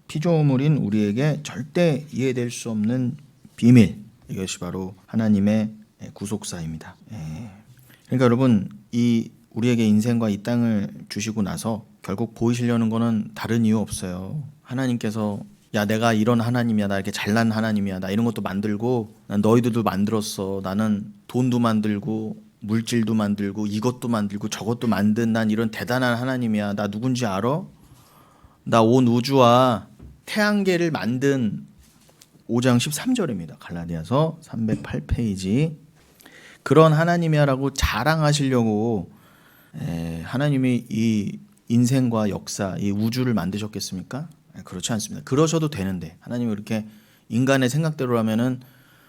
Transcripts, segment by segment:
피조물인 우리에게 절대 이해될 수 없는 비밀, 이것이 바로 하나님의 구속사입니다. 그러니까 여러분, 이 우리에게 인생과 이 땅을 주시고 나서 결국 보이시려는 거는 다른 이유 없어요. 하나님께서 야, 내가 이런 하나님이야, 나 이렇게 잘난 하나님이야, 나 이런 것도 만들고, 난 너희들도 만들었어, 나는 돈도 만들고 물질도 만들고 이것도 만들고 저것도 만든 난 이런 대단한 하나님이야, 나 누군지 알아? 나 온 우주와 태양계를 만든 5장 13절입니다. 갈라디아서 308페이지. 그런 하나님이야 라고 자랑하시려고 하나님이 이 인생과 역사, 이 우주를 만드셨겠습니까? 그렇지 않습니다. 그러셔도 되는데, 하나님이 이렇게 인간의 생각대로라면은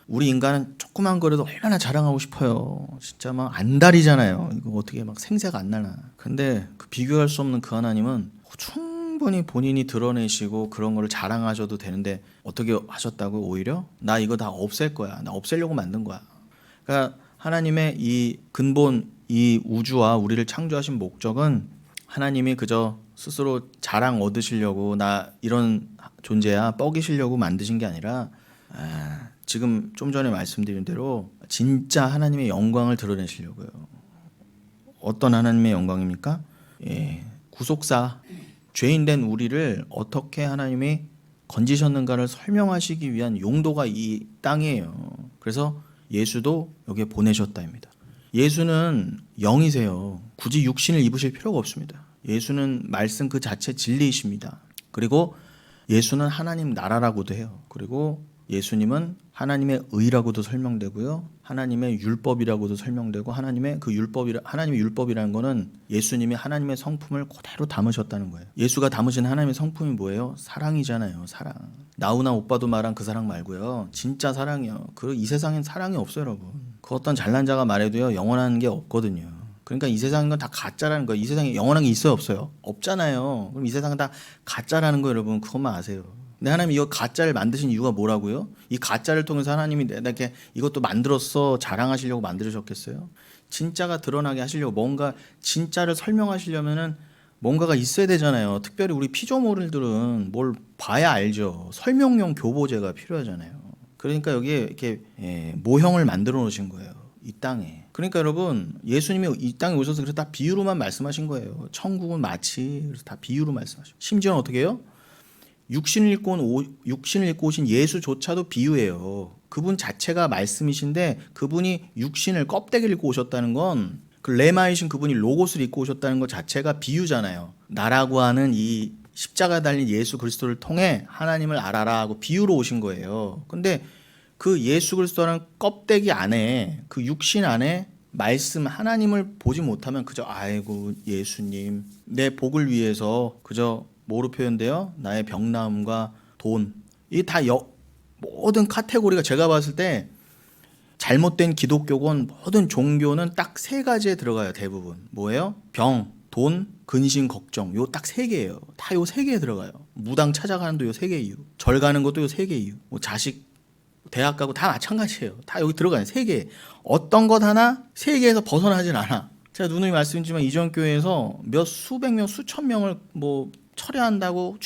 우리 인간은 조그만 거라도 얼마나 자랑하고 싶어요. 진짜 막 안달이잖아요. 이거 어떻게 막 생새가 안 나나. 근데 그 비교할 수 없는 그 하나님은 충분히 본인이 드러내시고 그런 거를 자랑하셔도 되는데 어떻게 하셨다고? 오히려 나 이거 다 없앨 거야, 나 없애려고 만든 거야. 그러니까 하나님의 이 근본, 이 우주와 우리를 창조하신 목적은 하나님이 그저 스스로 자랑 얻으시려고 나 이런 존재야 뻐기시려고 만드신 게 아니라 지금 좀 전에 말씀드린 대로 진짜 하나님의 영광을 드러내시려고요. 어떤 하나님의 영광입니까? 구속사, 죄인된 우리를 어떻게 하나님이 건지셨는가를 설명하시기 위한 용도가 이 땅이에요. 그래서 예수도 여기에 보내셨다입니다. 예수는 영이세요. 굳이 육신을 입으실 필요가 없습니다. 예수는 말씀 그 자체 진리이십니다. 그리고 예수는 하나님 나라라고도 해요. 그리고 예수님은 하나님의 의라고도 설명되고요, 하나님의 율법이라고도 설명되고, 하나님의 율법이라는 거는 예수님이 하나님의 성품을 그대로 담으셨다는 거예요. 예수가 담으신 하나님의 성품이 뭐예요? 사랑이잖아요. 사랑. 나우나 오빠도 말한 그 사랑 말고요, 진짜 사랑이요. 이 세상엔 사랑이 없어요, 여러분. 그 어떤 잘난 자가 말해도요, 영원한 게 없거든요. 그러니까 이 세상인 건 다 가짜라는 거예요. 이 세상에 영원한 게 있어요, 없어요? 없잖아요. 그럼 이 세상은 다 가짜라는 거예요, 여러분. 그것만 아세요. 근데 하나님이 이거 가짜를 만드신 이유가 뭐라고요? 이 가짜를 통해서 하나님이 내가 이렇게 이것도 만들었어 자랑하시려고 만드셨겠어요? 진짜가 드러나게 하시려고, 뭔가 진짜를 설명하시려면은 뭔가가 있어야 되잖아요. 특별히 우리 피조물들은 뭘 봐야 알죠. 설명용 교보제가 필요하잖아요. 그러니까 여기에 이렇게 모형을 만들어 놓으신 거예요, 이 땅에. 그러니까 여러분, 예수님이 이 땅에 오셔서 그래서 다 비유로만 말씀하신 거예요. 천국은 마치, 그래서 다 비유로 말씀하시고, 심지어는 어떻게 해요? 육신을 입고 오신 예수조차도 비유예요. 그분 자체가 말씀이신데 그분이 육신을, 껍데기를 입고 오셨다는 건, 그 레마이신 그분이 로고스를 입고 오셨다는 것 자체가 비유잖아요. 나라고 하는 이 십자가 달린 예수 그리스도를 통해 하나님을 알아라 하고 비유로 오신 거예요. 근데 그 예수 그리스도라는 껍데기 안에, 그 육신 안에 말씀 하나님을 보지 못하면 그저 아이고 예수님 내 복을 위해서 그저 뭐로 표현돼요? 나의 병나음과 돈. 이 다 모든 카테고리가, 제가 봤을 때 잘못된 기독교건 모든 종교는 딱 세 가지에 들어가요, 대부분. 뭐예요? 병, 돈, 근심, 걱정. 요 딱 세 개예요. 다 요 세 개에 들어가요. 무당 찾아가는 도 요 세 개 이유. 절 가는 것도 요 세 개 이유. 뭐 자식 대학 가고 다 마찬가지예요. 다 여기 들어가요. 세 개. 어떤 것 하나 세 개에서 벗어나진 않아. 제가 누누이 말씀드리지만 이전 교회에서 수백 명, 수천 명을 뭐 철회한다고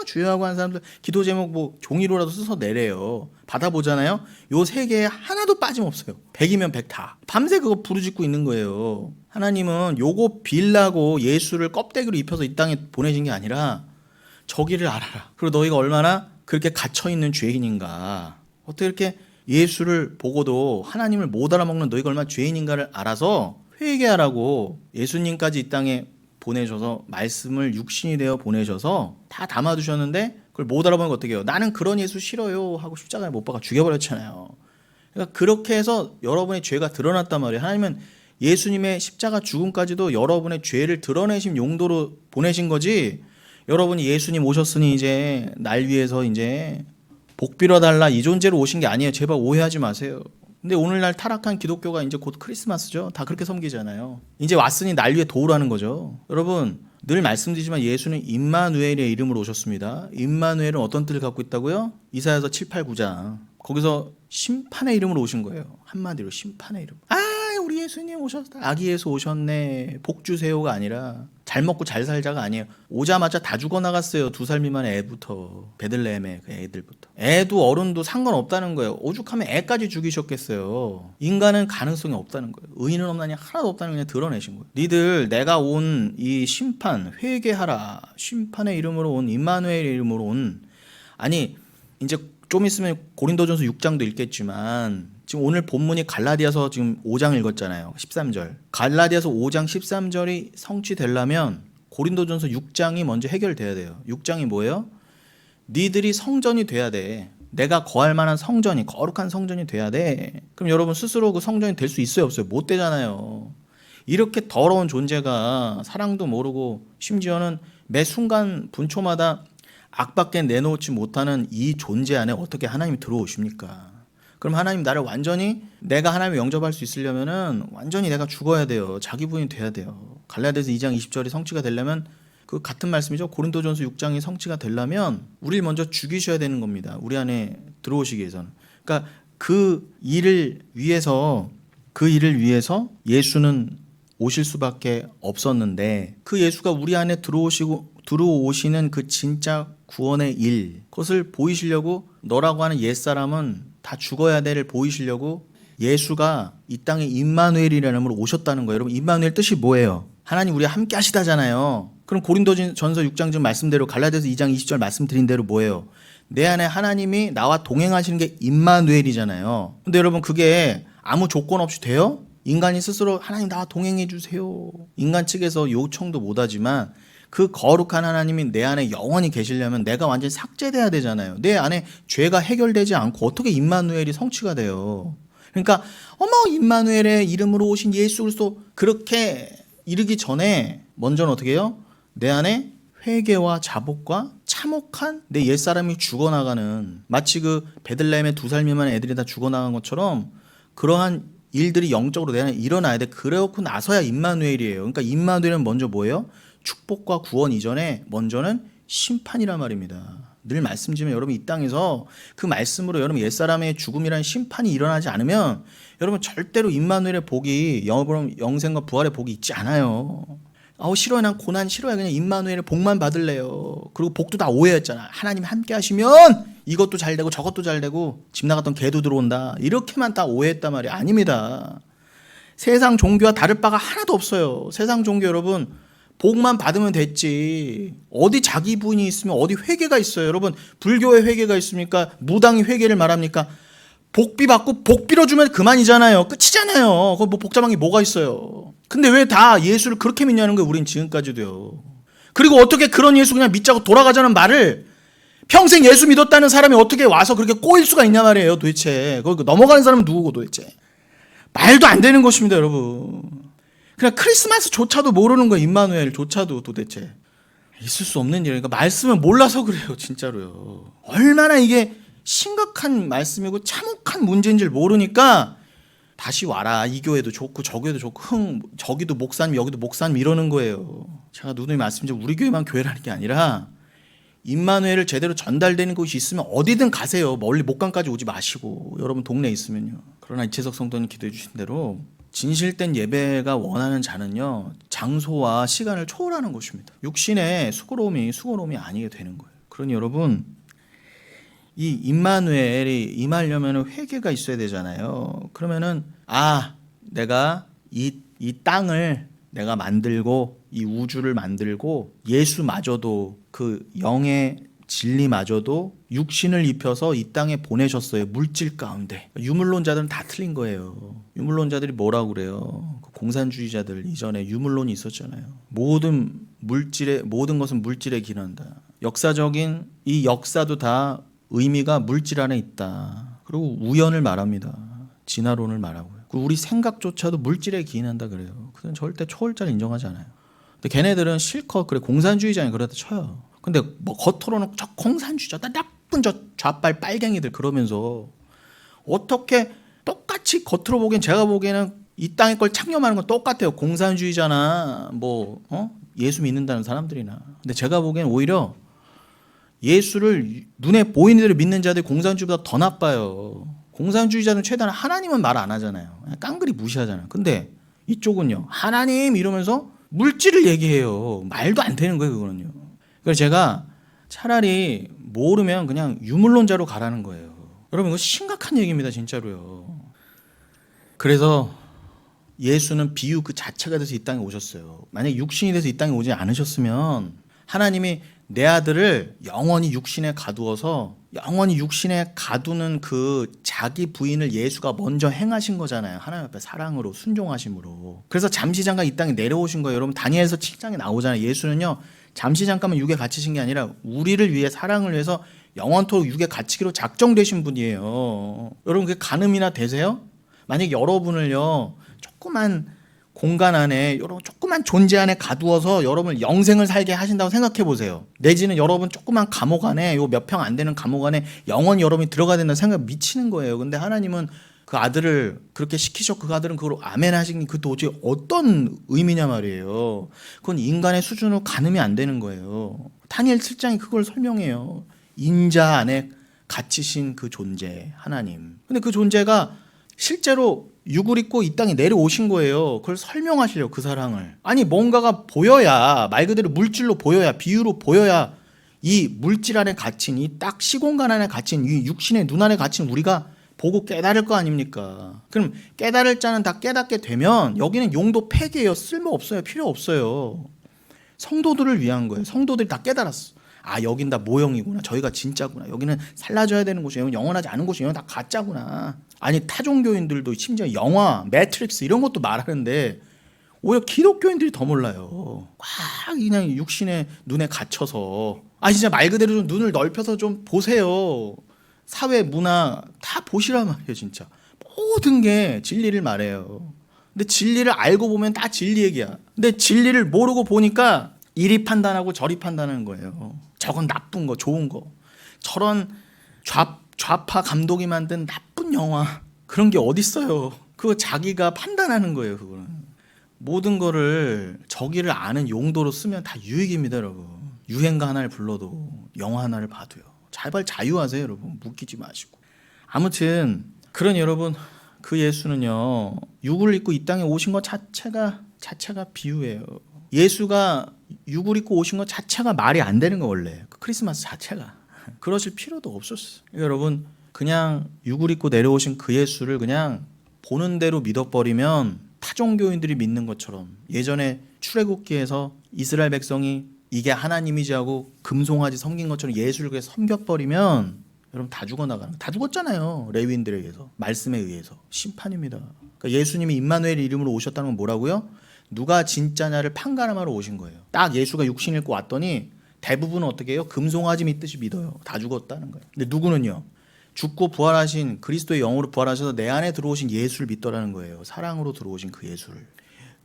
주여하고 하는 사람들 기도 제목 뭐 종이로라도 써서 내래요. 받아보잖아요. 요 세 개에 하나도 빠짐없어요. 100이면 100 다. 밤새 그거 부르짖고 있는 거예요. 하나님은 요거 빌라고 예수를 껍데기로 입혀서 이 땅에 보내신 게 아니라 저기를 알아라. 그리고 너희가 얼마나 그렇게 갇혀있는 죄인인가. 어떻게 이렇게 예수를 보고도 하나님을 못 알아먹는 너희가 얼마나 죄인인가를 알아서 회개하라고 예수님까지 이 땅에 보내셔서 말씀을 육신이 되어 보내셔서 다 담아두셨는데 그걸 못 알아보면 어떻게 해요? 나는 그런 예수 싫어요 하고 십자가에 못 박아 죽여버렸잖아요. 그러니까 그렇게 해서 여러분의 죄가 드러났단 말이에요. 하나님은 예수님의 십자가 죽음까지도 여러분의 죄를 드러내신 용도로 보내신 거지, 여러분이 예수님 오셨으니 이제 날 위해서 이제 복 빌어달라 이 존재로 오신 게 아니에요. 제발 오해하지 마세요. 근데 오늘날 타락한 기독교가 이제 곧 크리스마스죠. 다 그렇게 섬기잖아요. 이제 왔으니 날 위해 도우라는 거죠. 여러분, 늘 말씀드리지만 예수는 임마누엘의 이름으로 오셨습니다. 임마누엘은 어떤 뜻을 갖고 있다고요? 이사야서 7, 8, 9장. 거기서 심판의 이름으로 오신 거예요. 한마디로 심판의 이름. 우리 예수님 오셨다. 아기 예수 오셨네. 복 주세요가 아니라 잘 먹고 잘 살자가 아니에요. 오자마자 다 죽어나갔어요. 2살 미만의 애부터. 베들레헴의 그 애들부터. 애도 어른도 상관없다는 거예요. 오죽하면 애까지 죽이셨겠어요. 인간은 가능성이 없다는 거예요. 의인은 없나니 하나도 없다는 걸 그냥 드러내신 거예요. 니들 내가 온 이 심판 회개하라. 심판의 이름으로 온 임마누엘의 이름으로 온 아니 이제 좀 있으면 고린도전서 6장도 읽겠지만 지금 오늘 본문이 갈라디아서 지금 5장 읽었잖아요. 13절. 갈라디아서 5장 13절이 성취되려면 고린도전서 6장이 먼저 해결돼야 돼요. 6장이 뭐예요? 니들이 성전이 돼야 돼. 내가 거할 만한 성전이 거룩한 성전이 돼야 돼. 그럼 여러분 스스로 그 성전이 될 수 있어요 없어요? 못 되잖아요. 이렇게 더러운 존재가 사랑도 모르고 심지어는 매 순간 분초마다 악밖에 내놓지 못하는 이 존재 안에 어떻게 하나님이 들어오십니까? 그럼 하나님 나를 완전히 내가 하나님을 영접할 수 있으려면은 완전히 내가 죽어야 돼요. 자기 부인이 돼야 돼요. 갈라디아서 2장 20절이 성취가 되려면 그 같은 말씀이죠. 고린도전서 6장이 성취가 되려면 우리를 먼저 죽이셔야 되는 겁니다. 우리 안에 들어오시기 위해서는. 그러니까 그 일을 위해서 예수는 오실 수밖에 없었는데 그 예수가 우리 안에 들어오시는 그 진짜 구원의 일 그것을 보이시려고 너라고 하는 옛사람은 다 죽어야 돼를 보이시려고 예수가 이 땅에 임마누엘이라는 이름으로 오셨다는 거예요. 여러분 임마누엘 뜻이 뭐예요? 하나님 우리와 함께 하시다잖아요. 그럼 고린도전서 6장 지금 말씀대로 갈라디아서 2장 20절 말씀드린 대로 뭐예요? 내 안에 하나님이 나와 동행하시는 게 임마누엘이잖아요. 근데 여러분 그게 아무 조건 없이 돼요? 인간이 스스로 하나님 나와 동행해 주세요. 인간 측에서 요청도 못하지만 그 거룩한 하나님이 내 안에 영원히 계시려면 내가 완전히 삭제돼야 되잖아요. 내 안에 죄가 해결되지 않고 어떻게 임마누엘이 성취가 돼요. 그러니까 어머 임마누엘의 이름으로 오신 예수 그리스도 그렇게 이르기 전에 먼저는 어떻게 해요? 내 안에 회개와 자복과 참혹한 내 옛사람이 죽어나가는 마치 그 베들레헴의 2살 미만의 애들이 다 죽어나간 것처럼 그러한 일들이 영적으로 내 안에 일어나야 돼. 그래놓고 나서야 임마누엘이에요. 그러니까 임마누엘은 먼저 뭐예요? 축복과 구원 이전에 먼저는 심판이란 말입니다. 늘 말씀드리면 여러분 이 땅에서 그 말씀으로 여러분 옛사람의 죽음이라는 심판이 일어나지 않으면 여러분 절대로 임마누엘의 복이 영생과 부활의 복이 있지 않아요. 아우 싫어요. 난 고난 싫어요. 그냥 임마누엘의 복만 받을래요. 그리고 복도 다 오해였잖아. 하나님 함께 하시면 이것도 잘 되고 저것도 잘 되고 집 나갔던 개도 들어온다. 이렇게만 다 오해했단 말이에요. 아닙니다. 세상 종교와 다를 바가 하나도 없어요. 세상 종교 여러분 복만 받으면 됐지. 어디 자기 부인이 있으면 어디 회개가 있어요. 여러분 불교에 회개가 있습니까? 무당이 회개를 말합니까? 복비 받고 복 빌어주면 그만이잖아요. 끝이잖아요. 그 뭐 복잡한 게 뭐가 있어요. 근데 왜 다 예수를 그렇게 믿냐는 거예요. 우린 지금까지도요. 그리고 어떻게 그런 예수 그냥 믿자고 돌아가자는 말을 평생 예수 믿었다는 사람이 어떻게 와서 그렇게 꼬일 수가 있냐 말이에요. 도대체 거기 넘어가는 사람은 누구고 도대체. 말도 안 되는 것입니다. 여러분. 그냥 크리스마스조차도 모르는 거예요. 임마누엘조차도 도대체. 있을 수 없는 일이니까 말씀을 몰라서 그래요. 진짜로요. 얼마나 이게 심각한 말씀이고 참혹한 문제인지를 모르니까 다시 와라. 이 교회도 좋고 저 교회도 좋고 저기도 목사님 여기도 목사님 이러는 거예요. 제가 누누이 말씀드리죠. 우리 교회만 교회라는 게 아니라 임마누엘을 제대로 전달되는 곳이 있으면 어디든 가세요. 멀리 목강까지 오지 마시고 여러분 동네에 있으면요. 그러나 이채석 성도님 기도해 주신 대로 진실된 예배가 원하는 자는요. 장소와 시간을 초월하는 것입니다. 육신의 수고로움이 아니게 되는 거예요. 그러니 여러분 이 임마누엘이 임하려면 회개가 있어야 되잖아요. 그러면은 내가 이 땅을 내가 만들고 이 우주를 만들고 예수마저도 그 영의 진리마저도 육신을 입혀서 이 땅에 보내셨어요. 물질 가운데. 유물론자들은 다 틀린 거예요. 유물론자들이 뭐라고 그래요? 공산주의자들 이전에 유물론이 있었잖아요. 모든 것은 물질에 기는다. 역사적인 이 역사도 다 의미가 물질 안에 있다. 그리고 우연을 말합니다. 진화론을 말하고요. 우리 생각조차도 물질에 기인한다 그래요. 그건 절대 초월자를 인정하지 않아요. 근데 걔네들은 실컷 그래 공산주의자니 그러다 쳐요. 근데 뭐 겉으로는 저 공산주의자 나쁜 저 좌빨 빨갱이들 그러면서 어떻게 똑같이 겉으로 보기엔 제가 보기에는 이 땅의 걸 창념하는 건 똑같아요. 공산주의자나 예수 믿는다는 사람들이나. 근데 제가 보기엔 오히려 예수를 눈에 보이는 대로 믿는 자들이 공산주의보다 더 나빠요. 공산주의자는 최대한 하나님은 말 안 하잖아요. 그냥 깡그리 무시하잖아요. 근데 이쪽은요. 하나님 이러면서 물질을 얘기해요. 말도 안 되는 거예요, 그거는요. 그래서 제가 차라리 모르면 그냥 유물론자로 가라는 거예요. 여러분 이거 심각한 얘기입니다, 진짜로요. 그래서 예수는 비유 그 자체가 돼서 이 땅에 오셨어요. 만약에 육신이 돼서 이 땅에 오지 않으셨으면 하나님이 내 아들을 영원히 육신에 가두어서 영원히 육신에 가두는 그 자기 부인을 예수가 먼저 행하신 거잖아요. 하나님 앞에 사랑으로 순종하심으로. 그래서 잠시 잠깐 이 땅에 내려오신 거예요. 여러분 다니엘서 7장에 나오잖아요. 예수는요 잠시 잠깐만 육에 갇히신 게 아니라 우리를 위해 사랑을 위해서 영원토록 육에 갇히기로 작정되신 분이에요. 여러분 그게 가늠이나 되세요? 만약 여러분을요 조그만 공간 안에 여러분 조그만 존재 안에 가두어서 여러분을 영생을 살게 하신다고 생각해 보세요. 내지는 여러분 조그만 감옥 안에 요 몇 평 안 되는 감옥 안에 영원히 여러분이 들어가야 된다는 생각 미치는 거예요. 근데 하나님은 그 아들을 그렇게 시키셨고 그 아들은 그걸 아멘 하시니 그 도대체 어떤 의미냐 말이에요. 그건 인간의 수준으로 가늠이 안 되는 거예요. 다니엘 7장이 그걸 설명해요. 인자 안에 갇히신 그 존재 하나님. 근데 그 존재가 실제로 육을 입고 이 땅에 내려오신 거예요. 그걸 설명하시려고 그 사랑을. 아니 뭔가가 보여야 말 그대로 물질로 보여야 비유로 보여야 이 물질 안에 갇힌 이 딱 시공간 안에 갇힌 이 육신의 눈 안에 갇힌 우리가 보고 깨달을 거 아닙니까? 그럼 깨달을 자는 다 깨닫게 되면 여기는 용도 폐기예요. 쓸모없어요. 필요 없어요. 성도들을 위한 거예요. 성도들이 다 깨달았어. 아 여긴 다 모형이구나. 저희가 진짜구나. 여기는 살라져야 되는 곳이에요. 여기는 영원하지 않은 곳이에요. 여기는 다 가짜구나. 아니 타종교인들도 심지어 영화, 매트릭스 이런 것도 말하는데 오히려 기독교인들이 더 몰라요. 꽉 그냥 육신의 눈에 갇혀서 진짜 말 그대로 좀 눈을 넓혀서 좀 보세요. 사회, 문화 다 보시란 말이에요. 진짜 모든 게 진리를 말해요. 근데 진리를 알고 보면 다 진리 얘기야. 근데 진리를 모르고 보니까 이리 판단하고 저리 판단하는 거예요. 저건 나쁜 거, 좋은 거. 저런 좌파 감독이 만든 나쁜 영화 그런 게 어딨어요. 그거 자기가 판단하는 거예요. 그거는 모든 거를 저기를 아는 용도로 쓰면 다 유익입니다. 여러분 유행가 하나를 불러도 영화 하나를 봐도요. 제발 자유하세요. 여러분 묶이지 마시고. 아무튼 그런 여러분 그 예수는요 육을 입고 이 땅에 오신 것 자체가 비유예요. 예수가 육을 입고 오신 것 자체가 말이 안 되는 거 원래 그 크리스마스 자체가 그러실 필요도 없었어요. 여러분 그냥 육을 입고 내려오신 그 예수를 그냥 보는 대로 믿어버리면 타종교인들이 믿는 것처럼 예전에 출애굽기에서 이스라엘 백성이 이게 하나님이지 하고 금송아지 섬긴 것처럼 예수를 그냥 섬겨버리면 여러분 다 죽어나가는 다 죽었잖아요. 레위인들에 의해서 말씀에 의해서 심판입니다. 그러니까 예수님이 임마누엘 이름으로 오셨다는 건 뭐라고요? 누가 진짜냐를 판가름하러 오신 거예요. 딱 예수가 육신 입고 왔더니 대부분은 어떻게 해요? 금송아지 믿듯이 믿어요. 다 죽었다는 거예요. 근데 누구는요? 죽고 부활하신 그리스도의 영으로 부활하셔서 내 안에 들어오신 예수를 믿더라는 거예요. 사랑으로 들어오신 그 예수를.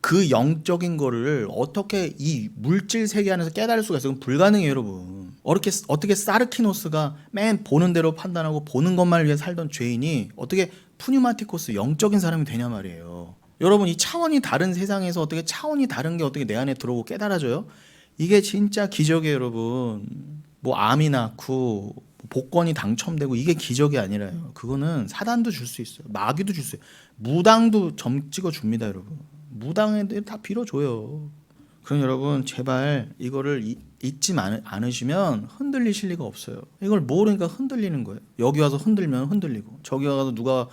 그 영적인 거를 어떻게 이 물질 세계 안에서 깨달을 수가 있어요? 불가능해요, 여러분. 어떻게 사르키노스가 맨 보는 대로 판단하고 보는 것만 위해 살던 죄인이 어떻게 푸뉴마티코스 영적인 사람이 되냐 말이에요. 여러분 이 차원이 다른 세상에서 어떻게 차원이 다른 게 어떻게 내 안에 들어오고 깨달아져요? 이게 진짜 기적이에요, 여러분. 뭐 암이 낫고 복권이 당첨되고 이게 기적이 아니라요. 그거는 사단도 줄 수 있어요. 마귀도 줄 수 있어요. 무당도 점 찍어 줍니다, 여러분. 무당애들 다 빌어줘요. 그럼 여러분 제발 이거를 잊지 않으시면 흔들리실 리가 없어요. 이걸 모르니까 흔들리는 거예요. 여기 와서 흔들면 흔들리고 저기 와서 누가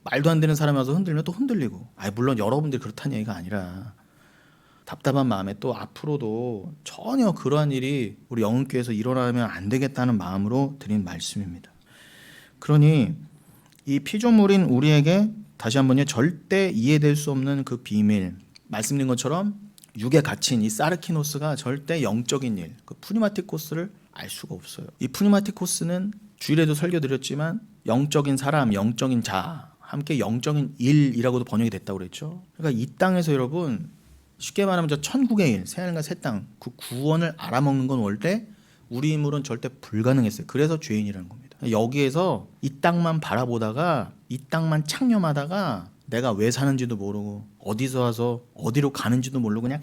말도 안 되는 사람이 와서 흔들면 또 흔들리고. 물론 여러분들이 그렇다는 얘기가 아니라 답답한 마음에 또 앞으로도 전혀 그러한 일이 우리 영흥교회에서 일어나면 안 되겠다는 마음으로 드린 말씀입니다. 그러니 이 피조물인 우리에게 다시 한번요 절대 이해될 수 없는 그 비밀 말씀드린 것처럼 육에 갇힌 이 사르키노스가 절대 영적인 일 그 푸니마티코스를 알 수가 없어요. 이 푸니마티코스는 주일에도 설교드렸지만 영적인 사람, 영적인 자 함께 영적인 일이라고도 번역이 됐다고 그랬죠. 그러니까 이 땅에서 여러분 쉽게 말하면 저 천국의 일, 새하늘과 새 땅, 그 구원을 알아먹는 건 원래 우리 힘으로는 절대 불가능했어요. 그래서 죄인이라는 겁니다. 여기에서 이 땅만 바라보다가 이 땅만 창념하다가 내가 왜 사는지도 모르고 어디서 와서 어디로 가는지도 모르고 그냥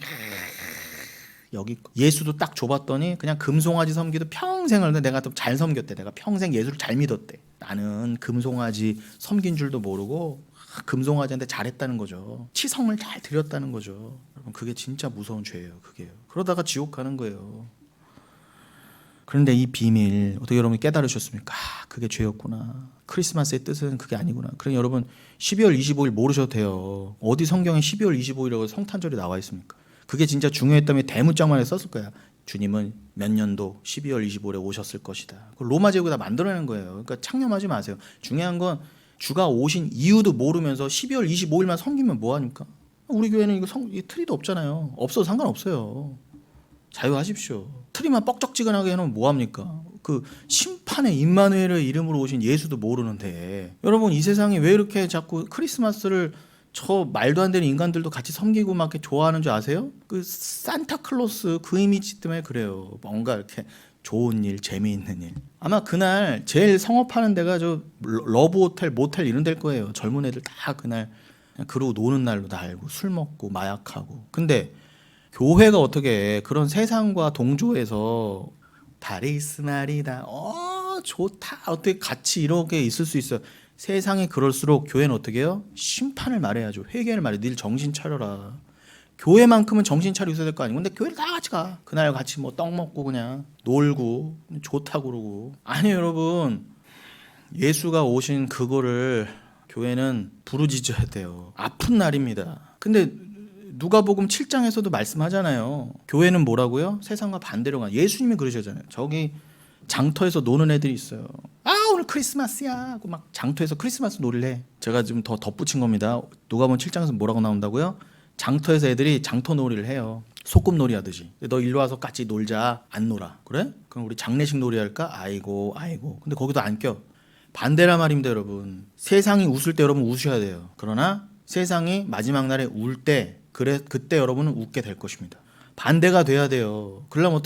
여기 예수도 딱 줘봤더니 그냥 금송아지 섬기도 평생을 내가 또 잘 섬겼대. 내가 평생 예수를 잘 믿었대. 나는 금송아지 섬긴 줄도 모르고 금송아지한테 잘했다는 거죠. 치성을 잘 드렸다는 거죠. 여러분 그게 진짜 무서운 죄예요. 그게요. 그러다가 지옥 가는 거예요. 그런데 이 비밀 어떻게 여러분이 깨달으셨습니까? 그게 죄였구나. 크리스마스의 뜻은 그게 아니구나. 그러니 여러분 12월 25일 모르셔도 돼요. 어디 성경에 12월 25일이라고 성탄절이 나와 있습니까? 그게 진짜 중요했다면 대문짝만에 썼을 거야. 주님은 몇 년도 12월 25일에 오셨을 것이다. 로마 제국이 다 만들어내는 거예요. 그러니까 창념하지 마세요. 중요한 건 주가 오신 이유도 모르면서 12월 25일만 섬기면 뭐하니까? 우리 교회는 이 트리도 없잖아요. 없어도 상관없어요. 자유하십시오. 트리만 뻑적지근하게 해놓으면 뭐합니까? 그 심판의 임마누엘의 이름으로 오신 예수도 모르는데 여러분 이 세상에 왜 이렇게 자꾸 크리스마스를 저 말도 안 되는 인간들도 같이 섬기고 막 이렇게 좋아하는 줄 아세요? 그 산타클로스 그 이미지 때문에 그래요. 뭔가 이렇게 좋은 일, 재미있는 일. 아마 그날 제일 성업하는 데가 저 러브 호텔, 모텔 이런 데일 거예요. 젊은 애들 다 그날 그냥 그러고 노는 날로 다 알고 술 먹고 마약하고. 근데 교회가 어떻게 그런 세상과 동조해서 다리스 말이다. 좋다. 어떻게 같이 이렇게 있을 수 있어요? 세상이 그럴수록 교회는 어떻게 해요? 심판을 말해야죠. 회개를 말해. 늘 정신 차려라. 교회만큼은 정신 차리고 있어야 될 거 아니고. 근데 교회를 다 같이 가. 그날 같이 뭐 떡 먹고 그냥 놀고 좋다고 그러고. 아니 여러분 예수가 오신 그거를 교회는 부르짖어야 돼요. 아픈 날입니다. 근데 누가복음 7장에서도 말씀하잖아요. 교회는 뭐라고요? 세상과 반대로 가. 예수님이 그러셨잖아요. 저기 장터에서 노는 애들이 있어요. 오늘 크리스마스야 하고 막 장터에서 크리스마스 놀이를 해. 제가 지금 더 덧붙인 겁니다. 누가복음 7장에서 뭐라고 나온다고요? 장터에서 애들이 장터 놀이를 해요. 소꿉놀이 하듯이. 너 일로 와서 같이 놀자. 안 놀아. 그래? 그럼 우리 장례식 놀이 할까? 아이고. 근데 거기도 안 껴. 반대란 말입니다 여러분. 세상이 웃을 때 여러분 웃으셔야 돼요. 그러나 세상이 마지막 날에 울 때 그때 여러분은 웃게 될 것입니다. 반대가 돼야 돼요. 그러려면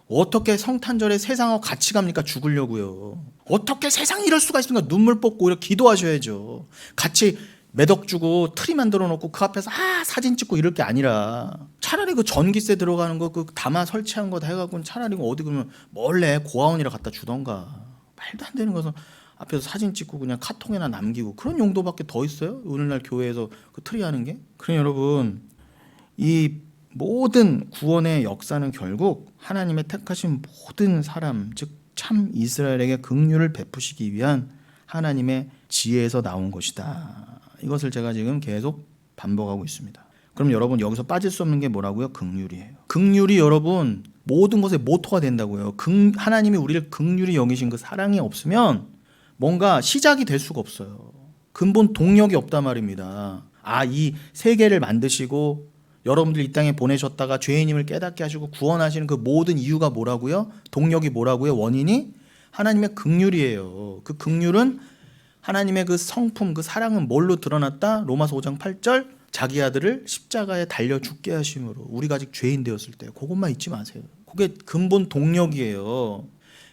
어떻게 성탄절에 세상하고 같이 갑니까? 죽으려고요. 어떻게 세상이 이럴 수가 있습니까? 눈물 뽑고 이렇게 기도하셔야죠. 같이 매덕 주고 트리 만들어 놓고 그 앞에서 사진 찍고 이럴 게 아니라 차라리 그 전기세 들어가는 거 그 담아 설치한 거 다 해갖고 차라리 어디 그러면 몰래 고아원이라 갖다 주던가. 말도 안 되는 것은 앞에서 사진 찍고 그냥 카통에나 남기고 그런 용도밖에 더 있어요? 오늘날 교회에서 그 트리 하는 게? 그럼 여러분 이 모든 구원의 역사는 결국 하나님의 택하신 모든 사람 즉 참 이스라엘에게 긍휼을 베푸시기 위한 하나님의 지혜에서 나온 것이다. 이것을 제가 지금 계속 반복하고 있습니다. 그럼 여러분 여기서 빠질 수 없는 게 뭐라고요? 긍휼이에요. 긍휼이 여러분 모든 것의 모토가 된다고요. 하나님이 우리를 긍휼히 여기신 그 사랑이 없으면 뭔가 시작이 될 수가 없어요. 근본 동력이 없단 말입니다. 이 세계를 만드시고 여러분들 이 땅에 보내셨다가 죄인임을 깨닫게 하시고 구원하시는 그 모든 이유가 뭐라고요? 동력이 뭐라고요? 원인이 하나님의 긍휼이에요. 그 긍휼은 하나님의 그 성품, 그 사랑은 뭘로 드러났다? 로마서 5장 8절 자기 아들을 십자가에 달려 죽게 하심으로 우리가 아직 죄인 되었을 때 그것만 잊지 마세요. 그게 근본 동력이에요.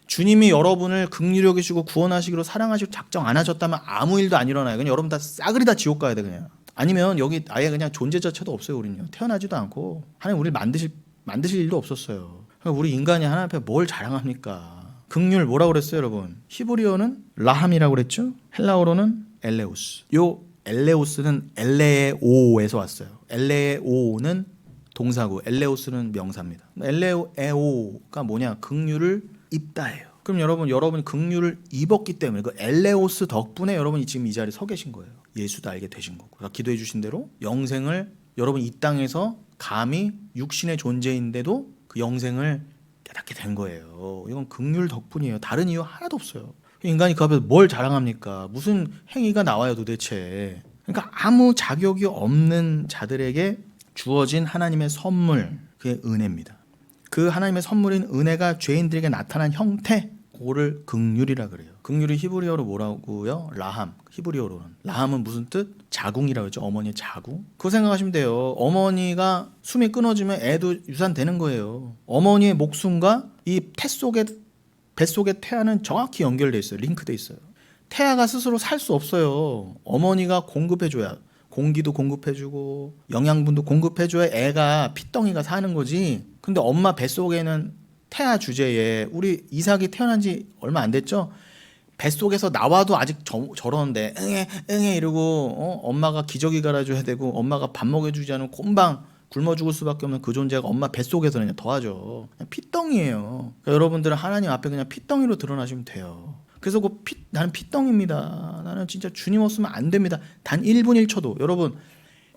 주님이 여러분을 긍휼히 여기시고 구원하시기로 사랑하시고 작정 안 하셨다면 아무 일도 안 일어나요. 그냥 여러분 다 싸그리 다 지옥 가야 돼 그냥. 아니면 여기 아예 그냥 존재 자체도 없어요. 우리는요. 태어나지도 않고 하나님 우리를 만드실 일도 없었어요. 그러니까 우리 인간이 하나님 앞에 뭘 자랑합니까? 긍휼 뭐라고 그랬어요 여러분? 히브리어는 라함이라고 그랬죠. 헬라어로는 엘레우스. 요 엘레우스는 엘레오에서 왔어요. 엘레오는 동사고 엘레우스는 명사입니다. 엘레오가 뭐냐? 긍휼을 입다예요. 그럼 여러분이 긍휼을 입었기 때문에 그 엘레오스 덕분에 여러분이 지금 이 자리에 서 계신 거예요. 예수도 알게 되신 거고. 그러니까 기도해 주신 대로 영생을 여러분 이 땅에서 감히 육신의 존재인데도 그 영생을 깨닫게 된 거예요. 이건 긍휼 덕분이에요. 다른 이유 하나도 없어요. 인간이 그 앞에서 뭘 자랑합니까? 무슨 행위가 나와요 도대체. 그러니까 아무 자격이 없는 자들에게 주어진 하나님의 선물, 그게 은혜입니다. 그 하나님의 선물인 은혜가 죄인들에게 나타난 형태, 그거를 긍휼이라 그래요. 긍휼이 히브리어로 뭐라고요? 라함. 히브리어로는 라함은 무슨 뜻? 자궁이라고 했죠. 어머니의 자궁. 그거 생각하시면 돼요. 어머니가 숨이 끊어지면 애도 유산되는 거예요. 어머니의 목숨과 이 뱃속의 태아는 정확히 연결돼 있어요. 링크돼 있어요. 태아가 스스로 살 수 없어요. 어머니가 공급해줘야, 공기도 공급해주고 영양분도 공급해줘야 애가 핏덩이가 사는 거지. 근데 엄마 뱃속에는 태아 주제에 우리 이삭이 태어난 지 얼마 안 됐죠? 뱃속에서 나와도 아직 저러는데 응애 이러고 엄마가 기저귀 갈아줘야 되고 엄마가 밥 먹여주지 않으면 곰방 굶어 죽을 수밖에 없는 그 존재가 엄마 뱃속에서는 그냥 더하죠. 그냥 피덩이에요. 그러니까 여러분들은 하나님 앞에 그냥 피덩이로 드러나시면 돼요. 그래서 나는 피덩입니다. 나는 진짜 주님 없으면 안 됩니다. 단 1분 1초도. 여러분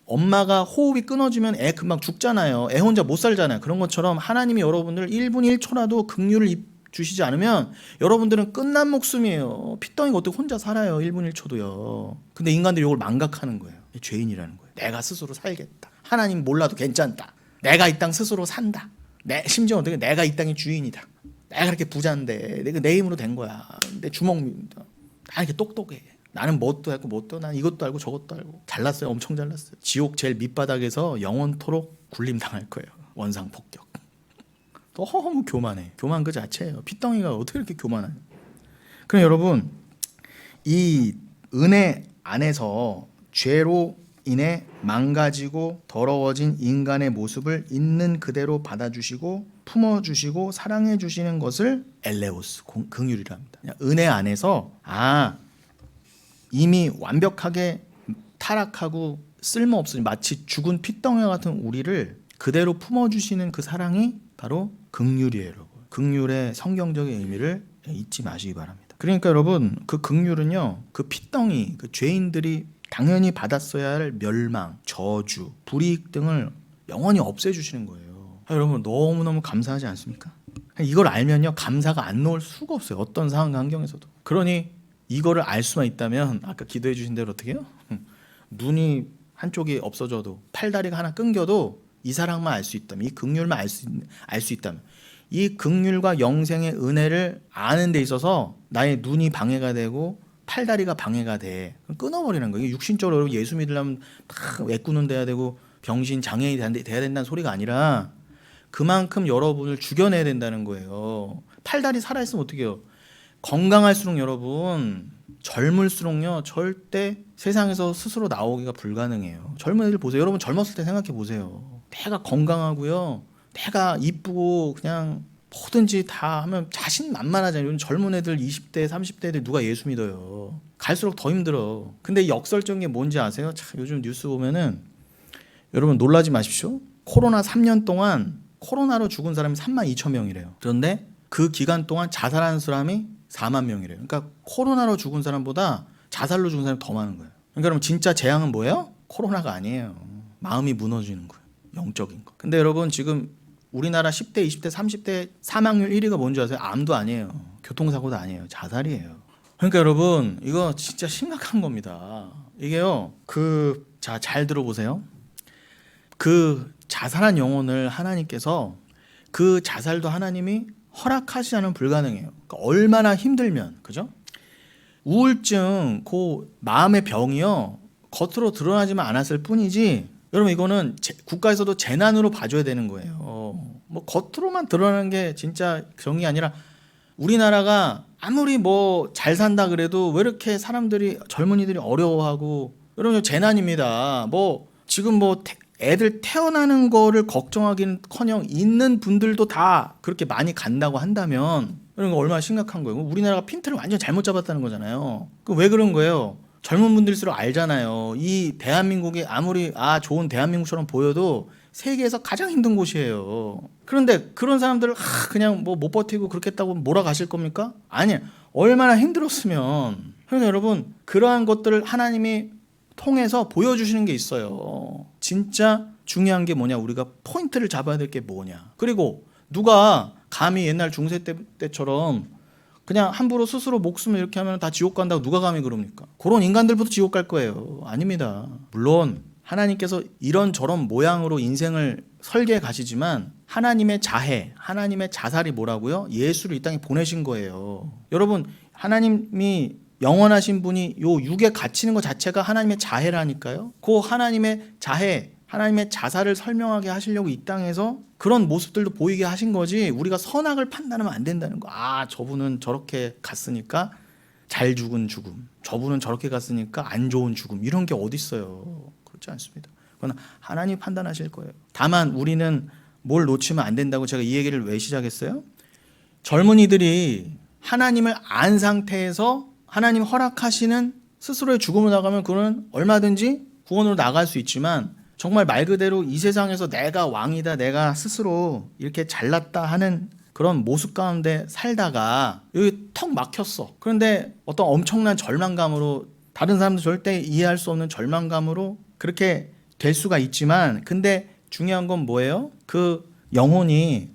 엄마가 호흡이 끊어지면 애 금방 죽잖아요. 애 혼자 못 살잖아요. 그런 것처럼 하나님이 여러분들 1분 1초라도 긍휼을 주시지 않으면 여러분들은 끝난 목숨이에요. 피덩이가 어떻게 혼자 살아요. 1분 1초도요. 근데 인간들이 이걸 망각하는 거예요. 죄인이라는 거예요. 내가 스스로 살겠다. 하나님 몰라도 괜찮다. 내가 이 땅 스스로 산다. 심지어 어떻게 내가 이 땅의 주인이다. 내가 그렇게 부자인데 내가 내 힘으로 된 거야. 내 주먹입니다. 나 이렇게 똑똑해. 나는 뭣도 알고 뭣도 난 이것도 알고 저것도 알고 잘났어요. 엄청 잘났어요. 지옥 제일 밑바닥에서 영원토록 굴림당할 거예요. 원상 폭격. 너무 교만해. 교만 그 자체예요. 피덩이가 어떻게 이렇게 교만해요? 그럼 여러분 이 은혜 안에서 죄로 인해 망가지고 더러워진 인간의 모습을 있는 그대로 받아주시고 품어주시고 사랑해주시는 것을 엘레오스 긍휼이라 합니다. 은혜 안에서 이미 완벽하게 타락하고 쓸모없으니 마치 죽은 피덩이와 같은 우리를 그대로 품어주시는 그 사랑이 바로 긍휼이에요. 여러분. 긍휼의 성경적인 의미를 잊지 마시기 바랍니다. 그러니까 여러분 그 긍휼은요 그 피덩이 그 죄인들이 당연히 받았어야 할 멸망, 저주, 불이익 등을 영원히 없애주시는 거예요. 여러분 너무너무 감사하지 않습니까? 이걸 알면요 감사가 안 나올 수가 없어요. 어떤 상황 환경에서도. 그러니 이거를 알 수만 있다면 아까 기도해 주신 대로 어떻게 해요? 눈이 한쪽이 없어져도 팔다리가 하나 끊겨도 이 사랑만 알 수 있다면 이 긍휼만 알 수 있다면 이 긍휼과 영생의 은혜를 아는 데 있어서 나의 눈이 방해가 되고 팔다리가 방해가 돼. 끊어버리는 거예요. 육신적으로 예수 믿으려면 다 애꾸는 데야 되고 병신 장애인이 돼야 된다는 소리가 아니라 그만큼 여러분을 죽여내야 된다는 거예요. 팔다리 살아있으면 어떻게 해요? 건강할수록 여러분 젊을수록요 절대 세상에서 스스로 나오기가 불가능해요. 젊은 애들 보세요. 여러분 젊었을 때 생각해 보세요. 내가 건강하고요. 내가 이쁘고 그냥 뭐든지 다 하면 자신만만하잖아요. 요즘 젊은 애들 20대 30대들 누가 예수 믿어요. 갈수록 더 힘들어. 근데 역설적인 게 뭔지 아세요? 참 요즘 뉴스 보면은 여러분 놀라지 마십시오. 코로나 3년 동안 코로나로 죽은 사람이 32,000명이래요. 그런데 그 기간 동안 자살하는 사람이 4만 명이래요. 그러니까 코로나로 죽은 사람보다 자살로 죽은 사람이 더 많은 거예요. 그러니까 여러분 진짜 재앙은 뭐예요? 코로나가 아니에요. 마음이 무너지는 거예요. 영적인 거. 근데 여러분 지금 우리나라 10대, 20대, 30대 사망률 1위가 뭔지 아세요? 암도 아니에요. 교통사고도 아니에요. 자살이에요. 그러니까 여러분 이거 진짜 심각한 겁니다. 이게요. 잘 들어보세요. 그 자살한 영혼을 하나님께서 그 자살도 하나님이 허락하지 않으면 불가능해요. 그러니까 얼마나 힘들면 그죠? 우울증, 그 마음의 병이요 겉으로 드러나지만 않았을 뿐이지 여러분 이거는 국가에서도 재난으로 봐줘야 되는 거예요. 뭐 겉으로만 드러나는 게 진짜 정이 아니라 우리나라가 아무리 뭐 잘 산다 그래도 왜 이렇게 사람들이 젊은이들이 어려워하고 여러분 재난입니다. 뭐 지금 뭐 애들 태어나는 거를 걱정하기는커녕 있는 분들도 다 그렇게 많이 간다고 한다면 이런 거 얼마나 심각한 거예요. 우리나라가 핀트를 완전 잘못 잡았다는 거잖아요. 왜 그런 거예요? 젊은 분들일수록 알잖아요. 이 대한민국이 아무리 좋은 대한민국처럼 보여도 세계에서 가장 힘든 곳이에요. 그런데 그런 사람들을 그냥 뭐 못 버티고 그렇겠다고 몰아가실 겁니까? 아니에요. 얼마나 힘들었으면. 그러니까 여러분 그러한 것들을 하나님이 통해서 보여주시는 게 있어요. 진짜 중요한 게 뭐냐? 우리가 포인트를 잡아야 될 게 뭐냐? 그리고 누가 감히 옛날 중세 때처럼 그냥 함부로 스스로 목숨을 이렇게 하면 다 지옥 간다고 누가 감히 그럽니까? 그런 인간들부터 지옥 갈 거예요. 아닙니다. 물론 하나님께서 이런저런 모양으로 인생을 설계해 가시지만 하나님의 자해, 하나님의 자살이 뭐라고요? 예수를 이 땅에 보내신 거예요. 여러분 하나님이 영원하신 분이 요 육에 갇히는 것 자체가 하나님의 자해라니까요. 그 하나님의 자해, 하나님의 자살을 설명하게 하시려고 이 땅에서 그런 모습들도 보이게 하신 거지 우리가 선악을 판단하면 안 된다는 거. 저분은 저렇게 갔으니까 잘 죽은 죽음, 저분은 저렇게 갔으니까 안 좋은 죽음, 이런 게 어디 있어요. 그렇지 않습니다. 그건 하나님 판단하실 거예요. 다만 우리는 뭘 놓치면 안 된다고 제가 이 얘기를 왜 시작했어요? 젊은이들이 하나님을 안 상태에서 하나님 허락하시는 스스로의 죽음으로 나가면 그는 얼마든지 구원으로 나갈 수 있지만 정말 말 그대로 이 세상에서 내가 왕이다, 내가 스스로 이렇게 잘났다 하는 그런 모습 가운데 살다가 여기 턱 막혔어. 그런데 어떤 엄청난 절망감으로, 다른 사람도 절대 이해할 수 없는 절망감으로 그렇게 될 수가 있지만, 근데 중요한 건 뭐예요? 그 영혼이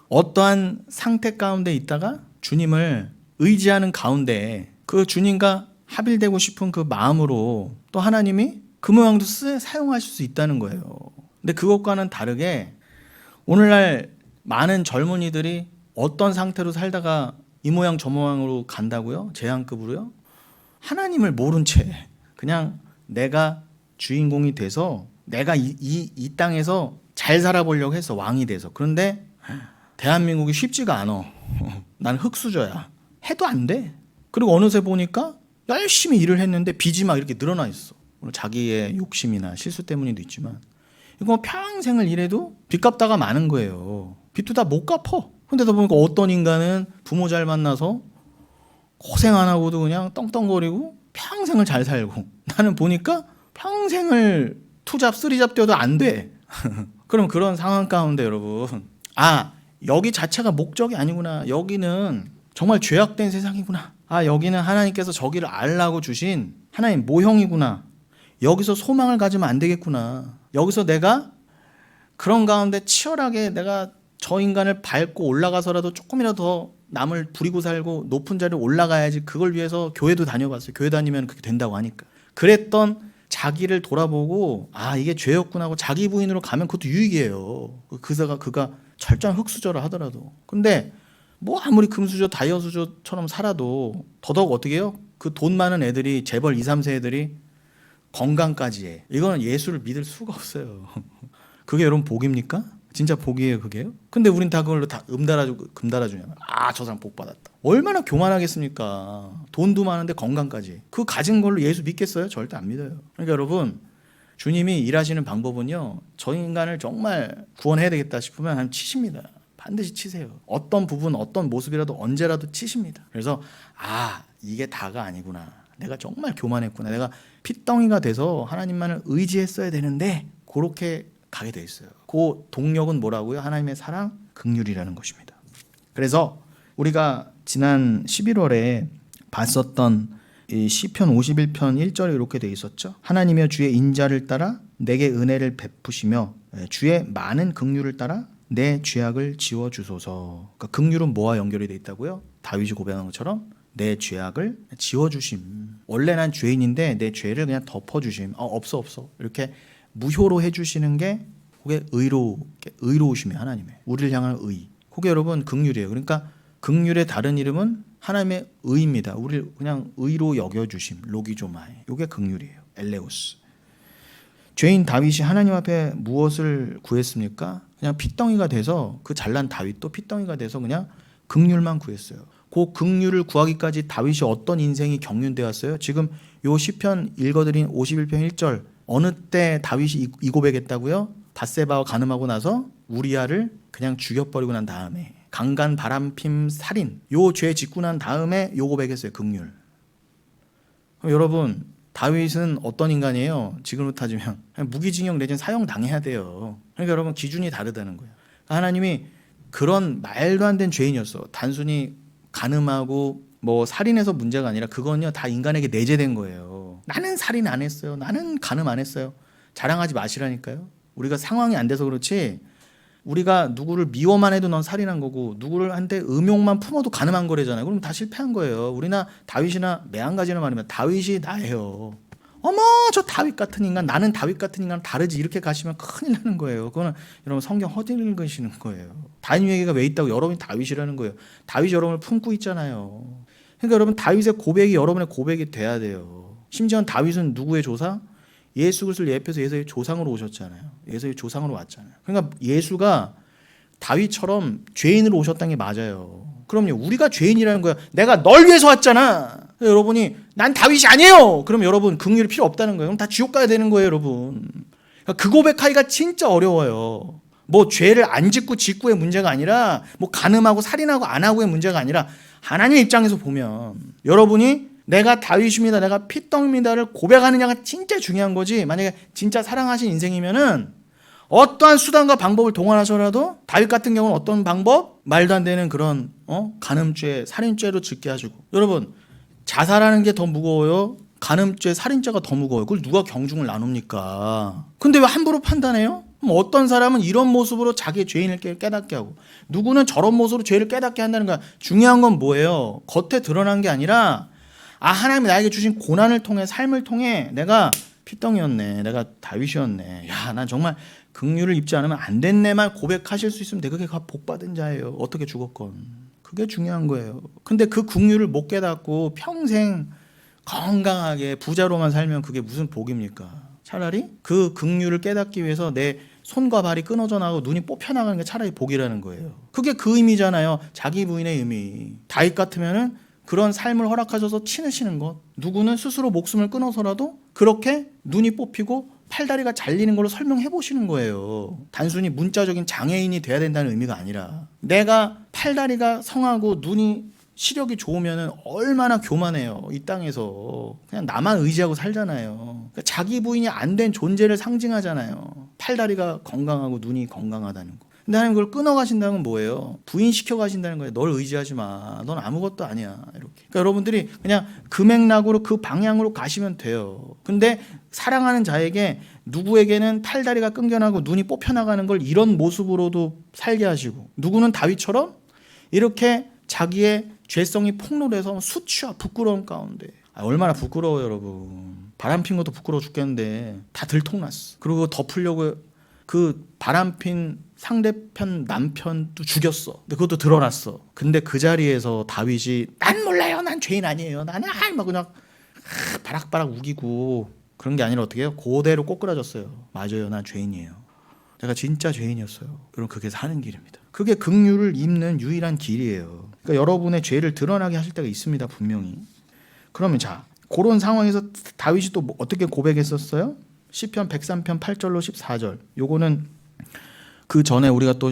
어떠한 상태 가운데 있다가 주님을 의지하는 가운데 그 주님과 합일되고 싶은 그 마음으로 또 하나님이 그 모양도 사용하실 수 있다는 거예요. 근데 그것과는 다르게 오늘날 많은 젊은이들이 어떤 상태로 살다가 이 모양 저 모양으로 간다고요? 재앙급으로요? 하나님을 모른 채 그냥 내가 주인공이 돼서 내가 이 땅에서 잘 살아보려고 했어. 왕이 돼서. 그런데 대한민국이 쉽지가 않아. 난 흙수저야. 해도 안 돼. 그리고 어느새 보니까 열심히 일을 했는데 빚이 막 이렇게 늘어나 있어. 물론 자기의 욕심이나 실수 때문에도 있지만 이거 평생을 일해도 빚 갚다가 마는 거예요. 빚도 다 못 갚어. 근데다 보니까 어떤 인간은 부모 잘 만나서 고생 안 하고도 그냥 떵떵거리고 평생을 잘 살고, 나는 보니까 평생을 투잡 쓰리잡 뛰어도 안 돼. 그럼 그런 상황 가운데 여러분, 여기 자체가 목적이 아니구나. 여기는 정말 죄악된 세상이구나. 여기는 하나님께서 저기를 알라고 주신 하나님 모형이구나. 여기서 소망을 가지면 안 되겠구나. 여기서 내가 그런 가운데 치열하게 내가 저 인간을 밟고 올라가서라도 조금이라도 더 남을 부리고 살고 높은 자리에 올라가야지. 그걸 위해서 교회도 다녀봤어요. 교회 다니면 그렇게 된다고 하니까. 그랬던 자기를 돌아보고 이게 죄였구나 하고 자기 부인으로 가면 그것도 유익이에요. 그가 철저한 흙수저를 하더라도. 근데 뭐 아무리 금수저 다이어수저처럼 살아도 더더욱 어떻게 해요? 그 돈 많은 애들이 재벌 2, 3세 애들이 건강까지 해. 이거는 예수를 믿을 수가 없어요. 그게 여러분 복입니까? 진짜 복이에요 그게요? 근데 우린 다 그걸로 다 금 달아주냐. 저 사람 복 받았다. 얼마나 교만하겠습니까? 돈도 많은데 건강까지. 그 가진 걸로 예수 믿겠어요? 절대 안 믿어요. 그러니까 여러분, 주님이 일하시는 방법은요, 저 인간을 정말 구원해야 되겠다 싶으면 한 치십니다. 반드시 치세요. 어떤 부분, 어떤 모습이라도 언제라도 치십니다. 그래서 이게 다가 아니구나. 내가 정말 교만했구나. 내가 핏덩이가 돼서 하나님만을 의지했어야 되는데 그렇게 가게 돼 있어요. 그 동력은 뭐라고요? 하나님의 사랑, 긍휼이라는 것입니다. 그래서 우리가 지난 11월에 봤었던 이 시편 51편 1절에 이렇게 돼 있었죠. 하나님이여 주의 인자를 따라 내게 은혜를 베푸시며 주의 많은 긍휼을 따라 내 죄악을 지워주소서. 그러니까 긍휼은 뭐와 연결이 돼 있다고요? 다윗이 고백한 것처럼 내 죄악을 지워주심. 원래 난 죄인인데 내 죄를 그냥 덮어주심. 없어 이렇게 무효로 해주시는 게 그게 의로우심이 하나님의 우리를 향한 의. 그게 여러분 긍휼이에요. 그러니까 긍휼의 다른 이름은 하나님의 의입니다. 우리를 그냥 의로 여겨주심, 로기조마이. 이게 긍휼이에요. 엘레우스. 죄인 다윗이 하나님 앞에 무엇을 구했습니까? 그냥 핏덩이가 돼서, 그 잘난 다윗도 핏덩이가 돼서 그냥 긍휼만 구했어요. 그 긍휼을 구하기까지 다윗이 어떤 인생이 경륜되었어요? 지금 요 시편 읽어드린 51편 1절, 어느 때 다윗이 이 고백했다고요? 밧세바와 간음하고 나서 우리아를 그냥 죽여버리고 난 다음에, 강간, 바람핌, 살인, 요 죄 짓고 난 다음에 요 고백했어요. 긍휼. 그럼 여러분, 다윗은 어떤 인간이에요? 지금으로 따지면 무기징역 내지는 사형 당해야 돼요. 그러니까 여러분, 기준이 다르다는 거예요. 하나님이 그런 말도 안 되는 죄인이었어. 단순히 간음하고 뭐 살인해서 문제가 아니라 그건요 다 인간에게 내재된 거예요. 나는 살인 안 했어요. 나는 간음 안 했어요. 자랑하지 마시라니까요. 우리가 상황이 안 돼서 그렇지, 우리가 누구를 미워만 해도 넌 살인한 거고, 누구를 한테 음욕만 품어도 간음한 거래잖아요. 그럼 다 실패한 거예요. 우리나 다윗이나 매한가지나 말이면 다윗이 나예요. 어머, 저 다윗 같은 인간, 나는 다윗 같은 인간 다르지, 이렇게 가시면 큰일 나는 거예요. 그거는 여러분 성경 허들으시는 거예요. 다윗 얘기가 왜 있다고? 여러분이 다윗이라는 거예요. 다윗이 여러분을 품고 있잖아요. 그러니까 여러분, 다윗의 고백이 여러분의 고백이 돼야 돼요. 심지어 다윗은 누구의 조상? 예수 그리스도를 예표해서 예수의 조상으로 오셨잖아요. 예수의 조상으로 왔잖아요. 그러니까 예수가 다윗처럼 죄인으로 오셨다는 게 맞아요. 그럼요, 우리가 죄인이라는 거야. 내가 널 위해서 왔잖아. 여러분이 난 다윗이 아니에요. 그럼 여러분 긍휼이 필요 없다는 거예요. 그럼 다 지옥 가야 되는 거예요, 여러분. 그러니까 그 고백하기가 진짜 어려워요. 뭐 죄를 안 짓고 짓고의 문제가 아니라, 뭐 간음하고 살인하고 안 하고의 문제가 아니라, 하나님 입장에서 보면 여러분이 내가 다윗입니다, 내가 피덩입니다를 고백하느냐가 진짜 중요한 거지. 만약에 진짜 사랑하신 인생이면은 어떠한 수단과 방법을 동원하셔라도 다윗 같은 경우는 어떤 방법? 말도 안 되는 그런 간음죄, 살인죄로 짓게 하시고. 여러분, 자살하는 게 더 무거워요? 간음죄, 살인죄가 더 무거워요? 그걸 누가 경중을 나눕니까? 근데 왜 함부로 판단해요? 어떤 사람은 이런 모습으로 자기의 죄인을 깨닫게 하고, 누구는 저런 모습으로 죄를 깨닫게 한다는 거야. 중요한 건 뭐예요? 겉에 드러난 게 아니라 하나님이 나에게 주신 고난을 통해, 삶을 통해 내가 피덩이었네, 내가 다윗이었네, 야, 난 정말 긍휼을 입지 않으면 안 됐네만 고백하실 수 있으면 그게 복받은 자예요. 어떻게 죽었건. 그게 중요한 거예요. 근데 그 긍휼을 못 깨닫고 평생 건강하게 부자로만 살면 그게 무슨 복입니까? 차라리 그 긍휼을 깨닫기 위해서 내 손과 발이 끊어져 나가고 눈이 뽑혀 나가는 게 차라리 복이라는 거예요. 그게 그 의미잖아요. 자기 부인의 의미. 다윗 같으면은 그런 삶을 허락하셔서 치느시는 것. 누구는 스스로 목숨을 끊어서라도 그렇게 눈이 뽑히고 팔다리가 잘리는 걸로 설명해 보시는 거예요. 단순히 문자적인 장애인이 돼야 된다는 의미가 아니라, 내가 팔다리가 성하고 눈이 시력이 좋으면 얼마나 교만해요. 이 땅에서 그냥 나만 의지하고 살잖아요. 그러니까 자기 부인이 안 된 존재를 상징하잖아요. 팔다리가 건강하고 눈이 건강하다는 거. 근데 하나님 그걸 끊어 가신다는 건 뭐예요? 부인시켜 가신다는 거예요. 널 의지하지 마. 넌 아무것도 아니야. 이렇게. 그러니까 여러분들이 그냥 그 맥락으로, 그 방향으로 가시면 돼요. 근데 사랑하는 자에게, 누구에게는 팔다리가 끊겨나고 눈이 뽑혀나가는 걸 이런 모습으로도 살게 하시고, 누구는 다윗처럼 이렇게 자기의 죄성이 폭로돼서 수치와 부끄러움 가운데, 얼마나 부끄러워요, 여러분. 바람핀 것도 부끄러워 죽겠는데 다 들통났어. 그리고 덮으려고 그 바람핀 상대편 남편도 죽였어. 근데 그것도 드러났어. 근데 그 자리에서 다윗이 난 몰라요, 난 죄인 아니에요, 나는 막 그냥 바락바락 우기고 그런 게 아니라 어떻게 해요? 그대로 꼬꾸라졌어요. 맞아요, 난 죄인이에요. 내가 진짜 죄인이었어요. 여러분, 그게 사는 길입니다. 그게 긍휼을 입는 유일한 길이에요. 그러니까 여러분의 죄를 드러나게 하실 때가 있습니다, 분명히. 그러면 자, 그런 상황에서 다윗이 또 어떻게 고백했었어요? 시편 103편 8절로 14절. 요거는 그 전에 우리가 또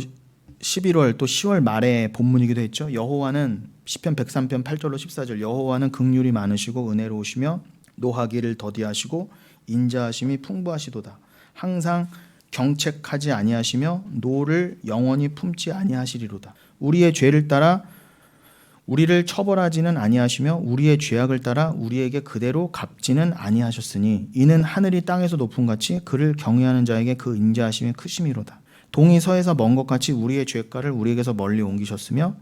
11월 또 10월 말에 본문이기도 했죠. 여호와는, 시편 103편 8절로 14절. 여호와는 긍휼이 많으시고 은혜로우시며 노하기를 더디하시고 인자하심이 풍부하시도다. 항상 경책하지 아니하시며 노를 영원히 품지 아니하시리로다. 우리의 죄를 따라 우리를 처벌하지는 아니하시며 우리의 죄악을 따라 우리에게 그대로 갚지는 아니하셨으니 이는 하늘이 땅에서 높음 같이 그를 경외하는 자에게 그 인자하심이 크심이로다. 동이 서에서 먼 것 같이 우리의 죄가를 우리에게서 멀리 옮기셨으며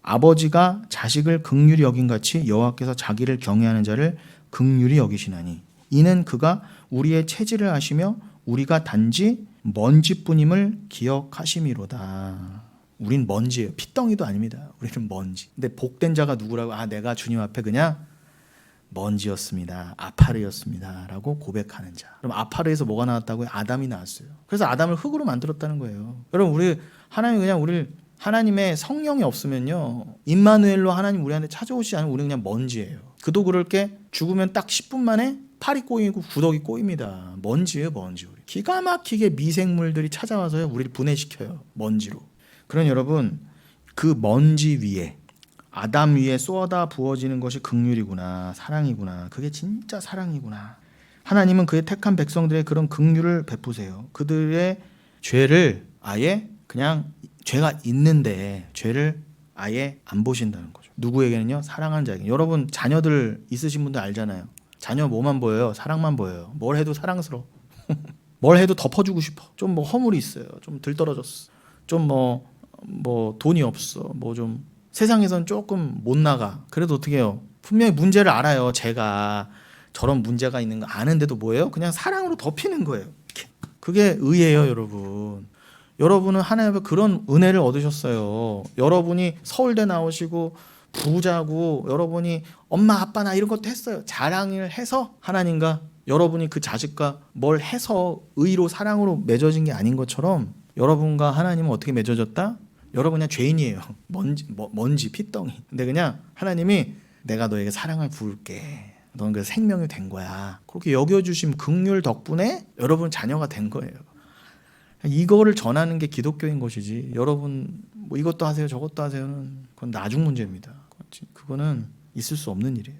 아버지가 자식을 긍휼히 여긴 같이 여호와께서 자기를 경외하는 자를 긍휼히 여기시나니 이는 그가 우리의 체질을 아시며 우리가 단지 먼지뿐임을 기억하심이로다. 우린 먼지예요. 피덩이도 아닙니다. 우리는 먼지. 근데 복된 자가 누구라고? 내가 주님 앞에 그냥 먼지였습니다, 아파르였습니다 라고 고백하는 자. 그럼 아파르에서 뭐가 나왔다고요? 아담이 나왔어요. 그래서 아담을 흙으로 만들었다는 거예요. 여러분, 우리 하나님이 그냥 우리를, 하나님의 성령이 없으면요, 임마누엘로 하나님 우리한테 찾아오시지 않으면 우리는 그냥 먼지예요. 그도 그럴 게 죽으면 딱 10분 만에 팔이 꼬이고 구더기 꼬입니다. 먼지예요, 먼지. 우리 기가 막히게 미생물들이 찾아와서요, 우리를 분해시켜요, 먼지로. 그러니 여러분, 그 먼지 위에, 아담 위에 쏟아 부어지는 것이 긍휼이구나, 사랑이구나. 그게 진짜 사랑이구나. 하나님은 그의 택한 백성들의 그런 긍휼을 베푸세요. 그들의 죄를 아예 그냥, 죄가 있는데 죄를 아예 안 보신다는 거죠. 누구에게는요? 사랑하는 자에게. 여러분, 자녀들 있으신 분들 알잖아요. 자녀 뭐만 보여요? 사랑만 보여요. 뭘 해도 사랑스러워. 뭘 해도 덮어주고 싶어. 좀 뭐 허물이 있어요. 좀 들떨어졌어. 좀 뭐 돈이 없어. 뭐 좀 세상에선 조금 못 나가. 그래도 어떻게 해요? 분명히 문제를 알아요. 제가 저런 문제가 있는 거 아는데도 뭐예요? 그냥 사랑으로 덮이는 거예요. 이렇게. 그게 의예요, 여러분. 여러분은 하나님 앞에 그런 은혜를 얻으셨어요. 여러분이 서울대 나오시고 부자고, 여러분이 엄마 아빠 나 이런 것도 했어요. 자랑을 해서 하나님과 여러분이 그 자식과 뭘 해서 의로 사랑으로 맺어진 게 아닌 것처럼, 여러분과 하나님은 어떻게 맺어졌다? 여러분 그냥 죄인이에요. 먼지 피덩이. 근데 그냥 하나님이 내가 너에게 사랑을 부을게, 넌 그 생명이 된 거야, 그렇게 여겨주신 긍휼 덕분에 여러분 자녀가 된 거예요. 이거를 전하는 게 기독교인 것이지, 여러분 뭐 이것도 하세요 저것도 하세요는 그건 나중 문제입니다. 그거는 있을 수 없는 일이에요.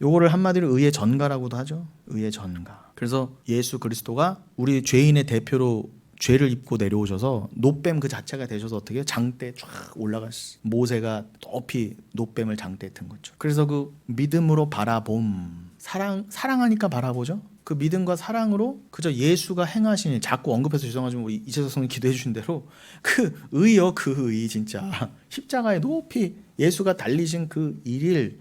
요거를 한마디로 의의 전가라고도 하죠. 의의 전가. 그래서 예수 그리스도가 우리 죄인의 대표로 죄를 입고 내려오셔서 노뱀 그 자체가 되셔서 어떻게 장대에 쫙 올라갔어. 모세가 높이 노뱀을 장대에 든 거죠. 그래서 그 믿음으로 바라봄, 사랑하니까 바라보죠. 그 믿음과 사랑으로 그저 예수가 행하신, 자꾸 언급해서 죄송하지만 우리 이재석 성님 기도해 주신 대로 그 의요, 그 의 진짜 십자가에 높이 예수가 달리신 그 일일,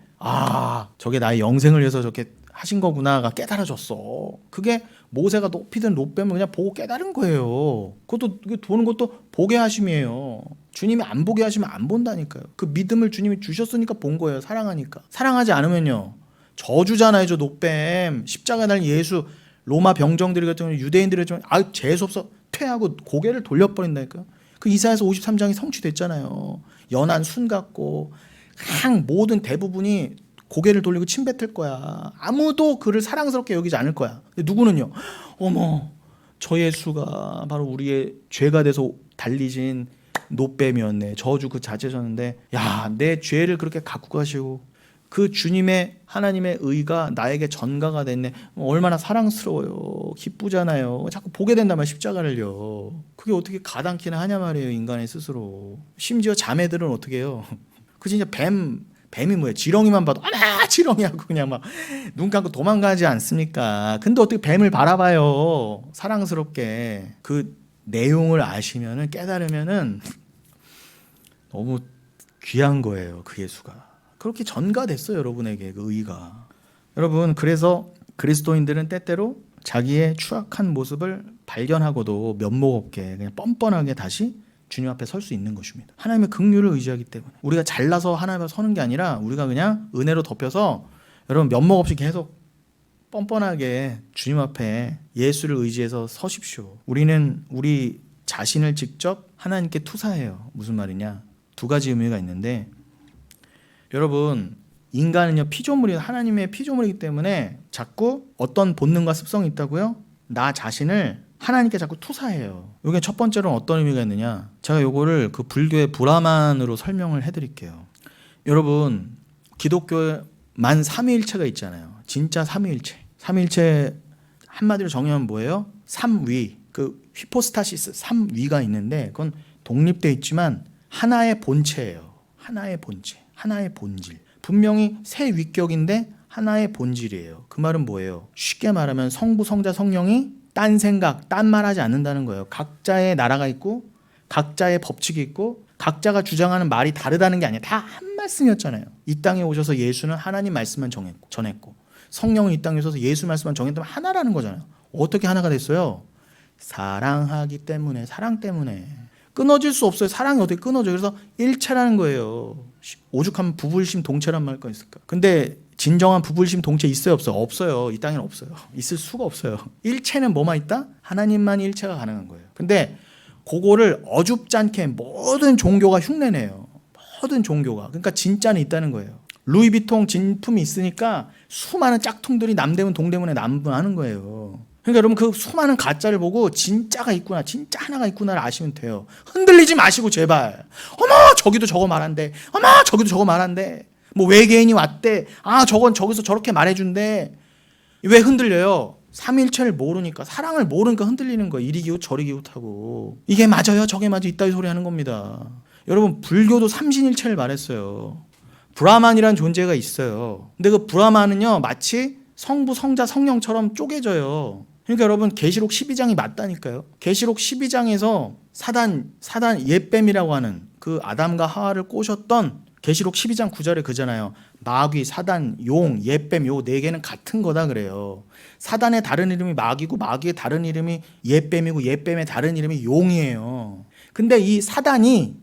저게 나의 영생을 위해서 저렇게 하신 거구나가 깨달아졌어. 그게 모세가 높이 든 노뱀을 그냥 보고 깨달은 거예요. 그것도 보는 것도 보게 하심이에요. 주님이 안 보게 하시면 안 본다니까요. 그 믿음을 주님이 주셨으니까 본 거예요. 사랑하니까. 사랑하지 않으면요, 저주잖아요. 저 노뱀. 십자가에 달린 예수. 로마 병정들이 같은 경우는 유대인들이 좀 재수없어 퇴하고 고개를 돌려버린다니까요. 그 이사야서 53장이 성취됐잖아요. 연한 순 같고 모든 대부분이 고개를 돌리고 침 뱉을 거야. 아무도 그를 사랑스럽게 여기지 않을 거야. 근데 누구는요, 어머, 저 예수가 바로 우리의 죄가 돼서 달리신 노뱀이었네. 저주 그 자체셨는데, 야, 내 죄를 그렇게 갖고 가시고 그 주님의 하나님의 의가 나에게 전가가 됐네. 얼마나 사랑스러워요. 기쁘잖아요. 자꾸 보게 된단 말이에요, 십자가를요. 그게 어떻게 가당키나 하냐 말이에요, 인간의 스스로. 심지어 자매들은 어떻게 해요? 그 진짜 뱀이 뭐예요? 지렁이만 봐도 지렁이하고 그냥 막 눈 감고 도망가지 않습니까? 근데 어떻게 뱀을 바라봐요? 사랑스럽게. 그 내용을 아시면은, 깨달으면은 너무 귀한 거예요, 그 예수가. 그렇게 전가됐어요, 여러분에게 그 의가. 여러분, 그래서 그리스도인들은 때때로 자기의 추악한 모습을 발견하고도 면목 없게 그냥 뻔뻔하게 다시 주님 앞에 설 수 있는 것입니다. 하나님의 긍휼을 의지하기 때문에. 우리가 잘나서 하나님 앞에 서는 게 아니라 우리가 그냥 은혜로 덮여서, 여러분 면목 없이 계속 뻔뻔하게 주님 앞에 예수를 의지해서 서십시오. 우리는 우리 자신을 직접 하나님께 투사해요. 무슨 말이냐? 두 가지 의미가 있는데, 여러분, 인간은요 피조물이에요. 하나님의 피조물이기 때문에 자꾸 어떤 본능과 습성이 있다고요? 나 자신을 하나님께 자꾸 투사해요. 이게 첫 번째로는 어떤 의미가 있느냐? 제가 요거를 그 불교의 브라만으로 설명을 해드릴게요. 여러분, 기독교에 만 삼위일체가 있잖아요. 진짜 삼위일체. 삼위일체 한마디로 정의하면 뭐예요? 삼위. 그 휘포스타시스, 삼위가 있는데 그건 독립되어 있지만 하나의 본체예요. 하나의 본체, 하나의 본질. 분명히 세 위격인데 하나의 본질이에요. 그 말은 뭐예요? 쉽게 말하면 성부, 성자, 성령이 딴 생각, 딴 말하지 않는다는 거예요. 각자의 나라가 있고 각자의 법칙이 있고 각자가 주장하는 말이 다르다는 게 아니라 다 한 말씀이었잖아요. 이 땅에 오셔서 예수는 하나님 말씀만 전했고 성령은 이 땅에 오셔서 예수 말씀만 전했다면 하나라는 거잖아요. 어떻게 하나가 됐어요? 사랑하기 때문에, 사랑 때문에. 끊어질 수 없어요. 사랑이 어떻게 끊어져요? 그래서 일체라는 거예요. 오죽하면 부불심 동체란 말까 있을까? 근데 진정한 부불심 동체 있어요, 없어요? 없어요. 이 땅에는 없어요. 있을 수가 없어요. 일체는 뭐만 있다? 하나님만 일체가 가능한 거예요. 근데 그거를 어줍지 않게 모든 종교가 흉내내요. 모든 종교가. 그러니까 진짜는 있다는 거예요. 루이비통 진품이 있으니까 수많은 짝퉁들이 남대문 동대문에 난무하는 거예요. 그러니까 여러분, 그 수많은 가짜를 보고 진짜가 있구나, 진짜 하나가 있구나를 아시면 돼요. 흔들리지 마시고 제발. 어머, 저기도 저거 말한대. 어머, 저기도 저거 말한대. 뭐 외계인이 왔대. 저건 저기서 저렇게 말해준대. 왜 흔들려요? 삼일체를 모르니까, 사랑을 모르니까 흔들리는 거예요. 이리 기웃 저리 기웃하고. 이게 맞아요, 저게 맞아요, 이따위 소리 하는 겁니다. 여러분, 불교도 삼신일체를 말했어요. 브라만이라는 존재가 있어요. 근데 그 브라만은요 마치 성부, 성자, 성령처럼 쪼개져요. 그러니까 여러분, 계시록 12장이 맞다니까요. 계시록 12장에서 사단 옛뱀이라고 하는 그 아담과 하와를 꼬셨던 계시록 12장 9절에 그잖아요. 마귀, 사단, 용, 옛뱀, 요 네 개는 같은 거다 그래요. 사단의 다른 이름이 마귀고 마귀의 다른 이름이 옛뱀이고 옛뱀의 다른 이름이 용이에요. 근데 이 사단이